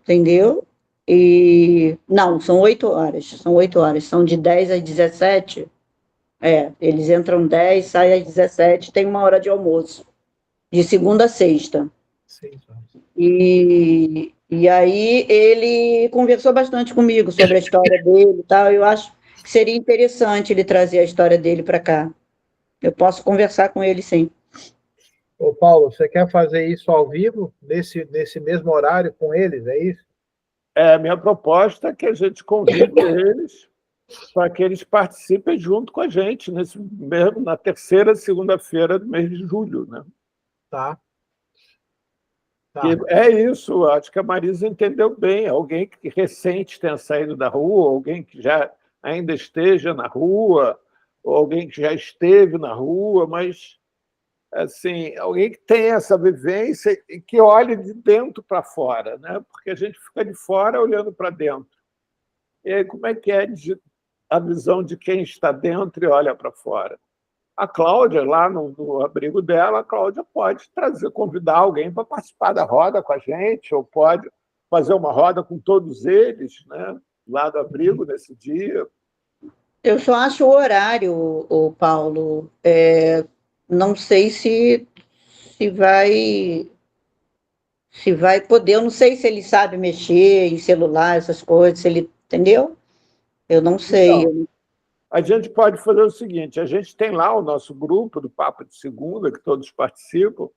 entendeu? Não, são 8 horas, são de 10 às 17. Eles entram 10, saem às 17, tem 1 hora de almoço, de segunda a sexta. Sim. E aí ele conversou bastante comigo sobre a história dele e tal. Eu acho que seria interessante ele trazer a história dele para cá. Eu posso conversar com ele, sim. Ô, Paulo, você quer fazer isso ao vivo, nesse mesmo horário com eles, é isso? A minha proposta é que a gente convide eles para que eles participem junto com a gente na terceira segunda-feira do mês de julho, né? Tá. É isso, acho que a Marisa entendeu bem. Alguém que recente tenha saído da rua, alguém que já ainda esteja na rua, ou alguém que já esteve na rua, mas assim, alguém que tenha essa vivência e que olhe de dentro para fora, né? Porque a gente fica de fora olhando para dentro. E aí, como é que é a visão de quem está dentro e olha para fora? A Cláudia, lá no abrigo dela, a Cláudia pode convidar alguém para participar da roda com a gente, ou pode fazer uma roda com todos eles, né, lá do abrigo nesse dia. Eu só acho o horário, o Paulo. Não sei se vai poder. Eu não sei se ele sabe mexer em celular, essas coisas, se ele, entendeu? Eu não sei. Então, a gente pode fazer o seguinte: a gente tem lá o nosso grupo do Papo de Segunda, que todos participam.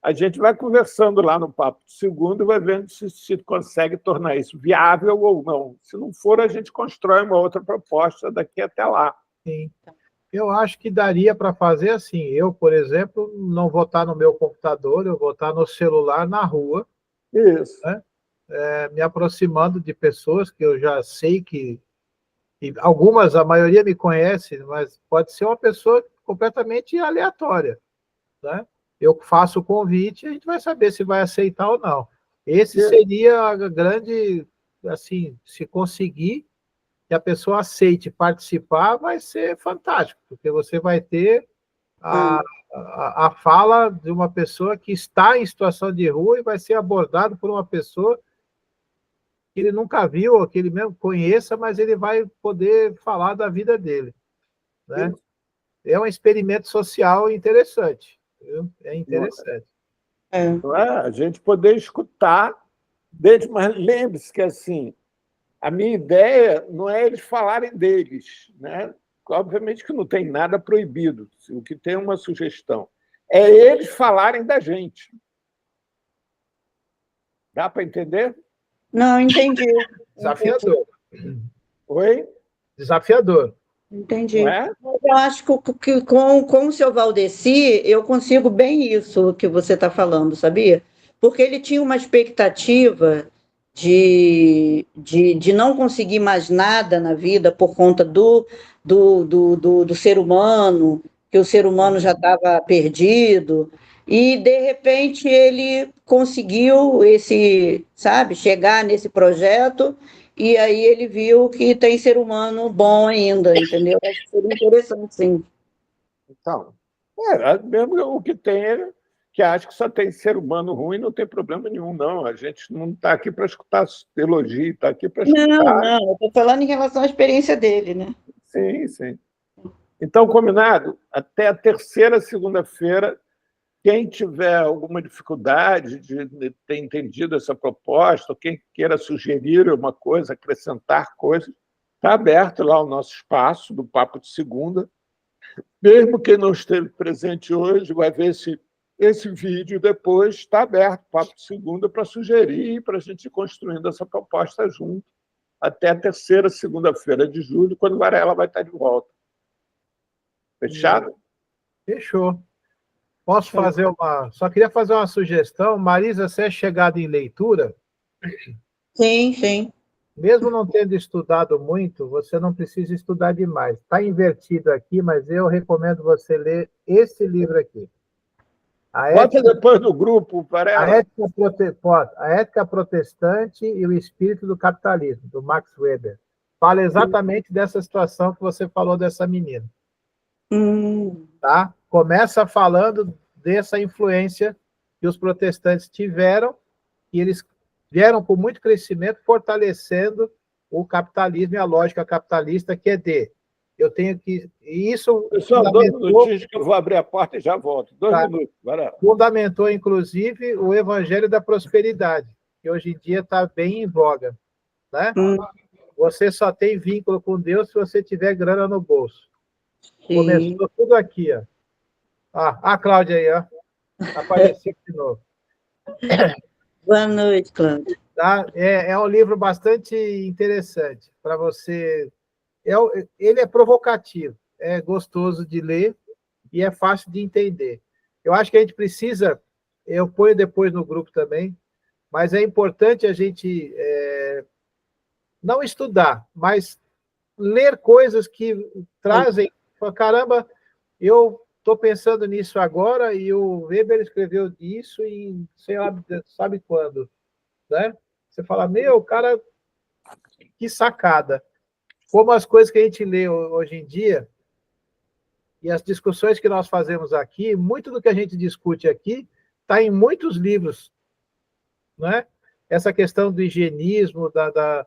A gente vai conversando lá no Papo de Segunda e vai vendo se consegue tornar isso viável ou não. Se não for, a gente constrói uma outra proposta daqui até lá. Sim. Eu acho que daria para fazer assim. Eu, por exemplo, não vou estar no meu computador, eu vou estar no celular na rua. Isso. Né? Me aproximando de pessoas que eu já sei que algumas, a maioria me conhece, mas pode ser uma pessoa completamente aleatória, né? Eu faço o convite e a gente vai saber se vai aceitar ou não. Esse seria a grande, assim, se conseguir que a pessoa aceite participar, vai ser fantástico, porque você vai ter a fala de uma pessoa que está em situação de rua e vai ser abordado por uma pessoa que ele nunca viu, ou que ele mesmo conheça, mas ele vai poder falar da vida dele, né? É um experimento social interessante, viu? É interessante. Não é? A gente poder escutar, mas lembre-se que assim, a minha ideia não é eles falarem deles, né? Obviamente que não tem nada proibido, o que tem é uma sugestão. É eles falarem da gente. Dá para entender? Não, entendi. Desafiador. Oi? Desafiador. Entendi. Não é? Eu acho que com o seu Valdeci, eu consigo bem isso que você está falando, sabia? Porque ele tinha uma expectativa de não conseguir mais nada na vida por conta do ser humano, que o ser humano já estava perdido, e de repente ele conseguiu sabe, chegar nesse projeto, e aí ele viu que tem ser humano bom ainda, entendeu? Acho que seria interessante, sim. Então, mesmo o que tem é que acho que só tem ser humano ruim, não tem problema nenhum, não. A gente não está aqui para escutar elogio, está aqui para escutar. Não, eu estou falando em relação à experiência dele, né? Sim, sim. Então, combinado? Até a terceira segunda-feira, quem tiver alguma dificuldade de ter entendido essa proposta, ou quem queira sugerir uma coisa, acrescentar coisas, está aberto lá o nosso espaço do Papo de Segunda. Mesmo quem não esteve presente hoje vai ver esse vídeo depois, está aberto o Papo de Segunda para sugerir, para a gente ir construindo essa proposta junto, até a terceira segunda-feira de julho, quando Varela vai estar de volta. Fechado? Fechou. Posso fazer uma... Só queria fazer uma sugestão. Marisa, você é chegada em leitura? Sim, sim. Mesmo não tendo estudado muito, você não precisa estudar demais. Está invertido aqui, mas eu recomendo você ler esse livro aqui. Bota depois do grupo, Varela. A Ética Protestante e o Espírito do Capitalismo, do Max Weber. Fala exatamente dessa situação que você falou dessa menina. Tá? Começa falando dessa influência que os protestantes tiveram, e eles vieram com muito crescimento, fortalecendo o capitalismo e a lógica capitalista, que é eu tenho que... E isso Pessoal, 2 minutinhos que eu vou abrir a porta e já volto. 2 minutos, Varela. Fundamentou, inclusive, o Evangelho da Prosperidade, que hoje em dia está bem em voga. Né? Você só tem vínculo com Deus se você tiver grana no bolso. Sim. Começou tudo aqui, ó. A Cláudia aí, ó. Apareceu de novo. Boa noite, Cláudia. Tá? É um livro bastante interessante para você. Ele é provocativo, é gostoso de ler e é fácil de entender. Eu acho que a gente precisa, eu ponho depois no grupo também, mas é importante a gente não estudar, mas ler coisas que trazem... Caramba, eu estou pensando nisso agora, e o Weber escreveu disso em, sei lá, sabe quando, né? Você fala, meu, cara, que sacada. Como as coisas que a gente lê hoje em dia, e as discussões que nós fazemos aqui, muito do que a gente discute aqui está em muitos livros, né? Essa questão do higienismo, da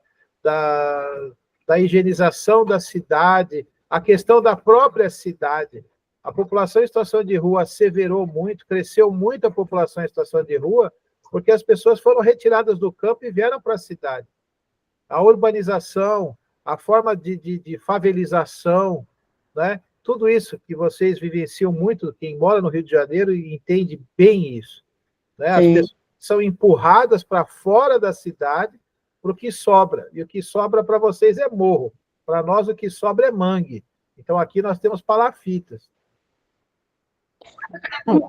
higienização da cidade, a questão da própria cidade. A população em situação de rua asseverou muito, cresceu muito a população em situação de rua, porque as pessoas foram retiradas do campo e vieram para a cidade. A urbanização, a forma de favelização, né? Tudo isso que vocês vivenciam muito, quem mora no Rio de Janeiro entende bem isso. Né? As pessoas são empurradas para fora da cidade para o que sobra, e o que sobra para vocês é morro. Para nós, o que sobra é mangue. Então, aqui nós temos palafitas.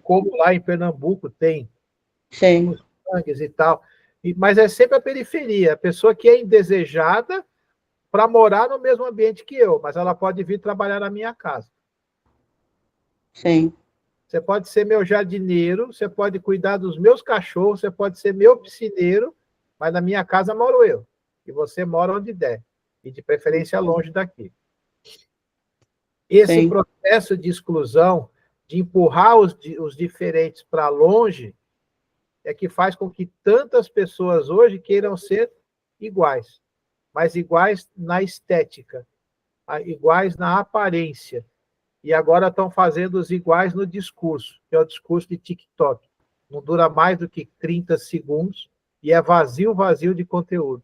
Como lá em Pernambuco tem. Sim. Os mangues e tal. Mas é sempre a periferia. A pessoa que é indesejada para morar no mesmo ambiente que eu, mas ela pode vir trabalhar na minha casa. Sim. Você pode ser meu jardineiro, você pode cuidar dos meus cachorros, você pode ser meu piscineiro, mas na minha casa moro eu. E você mora onde der. E de preferência longe daqui. Esse processo de exclusão de empurrar os diferentes para longe, é que faz com que tantas pessoas hoje queiram ser iguais, mas iguais na estética, iguais na aparência. E agora estão fazendo os iguais no discurso, que é o discurso de TikTok. Não dura mais do que 30 segundos e é vazio de conteúdo.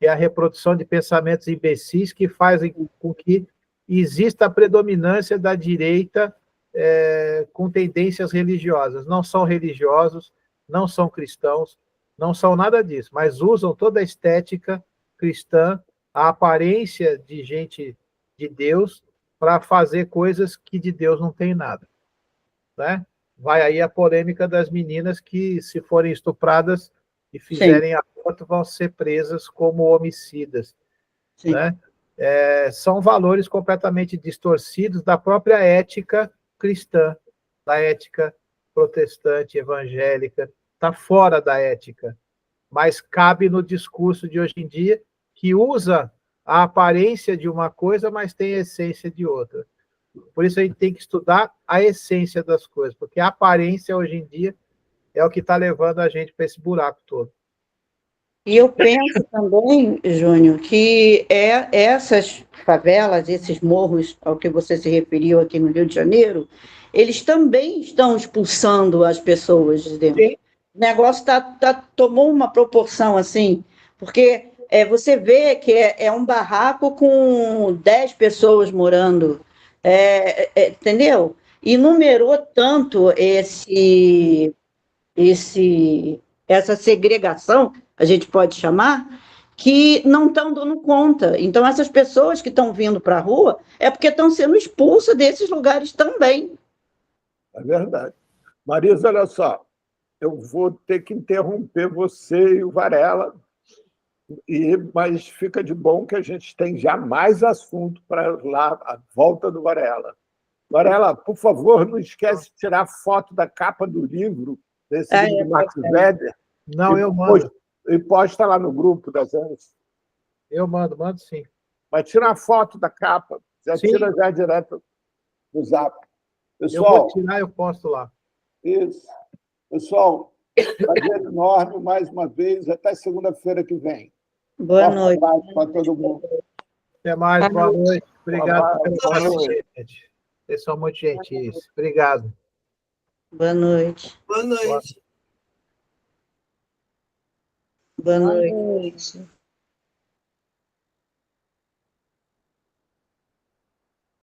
É a reprodução de pensamentos imbecis que fazem com que exista a predominância da direita com tendências religiosas. Não são religiosos, não são cristãos, não são nada disso, mas usam toda a estética cristã, a aparência de gente de Deus, para fazer coisas que de Deus não tem nada. Né? Vai aí a polêmica das meninas que, se forem estupradas e fizerem aborto, vão ser presas como homicidas. Né? São valores completamente distorcidos da própria ética cristã, da ética protestante, evangélica, está fora da ética, mas cabe no discurso de hoje em dia, que usa a aparência de uma coisa, mas tem a essência de outra. Por isso a gente tem que estudar a essência das coisas, porque a aparência hoje em dia é o que está levando a gente para esse buraco todo. E eu penso também, Júnior, que essas favelas, esses morros ao que você se referiu aqui no Rio de Janeiro, eles também estão expulsando as pessoas de dentro. Sim. O negócio tomou uma proporção assim, porque você vê que é um barraco com 10 pessoas morando, entendeu? E numerou tanto essa segregação, a gente pode chamar, que não estão dando conta. Então, essas pessoas que estão vindo para a rua é porque estão sendo expulsas desses lugares também. É verdade. Marisa, olha só, eu vou ter que interromper você e o Varela, mas fica de bom que a gente tem já mais assunto para lá, a volta do Varela. Varela, por favor, não esquece de tirar foto da capa do livro, desse livro do Max Weber. Não, eu mando. E posta lá no grupo das ANS. Eu mando sim. Mas tira a foto da capa, tira já direto do Zap. Pessoal, eu vou tirar, eu posto lá. Isso. Pessoal, prazer enorme mais uma vez. Até segunda-feira que vem. Boa noite. Um abraço para todo mundo. Até mais, boa noite. Obrigado pelo convite, gente. Vocês são muito gentis. Obrigado. Boa noite. Boa noite. Boa noite.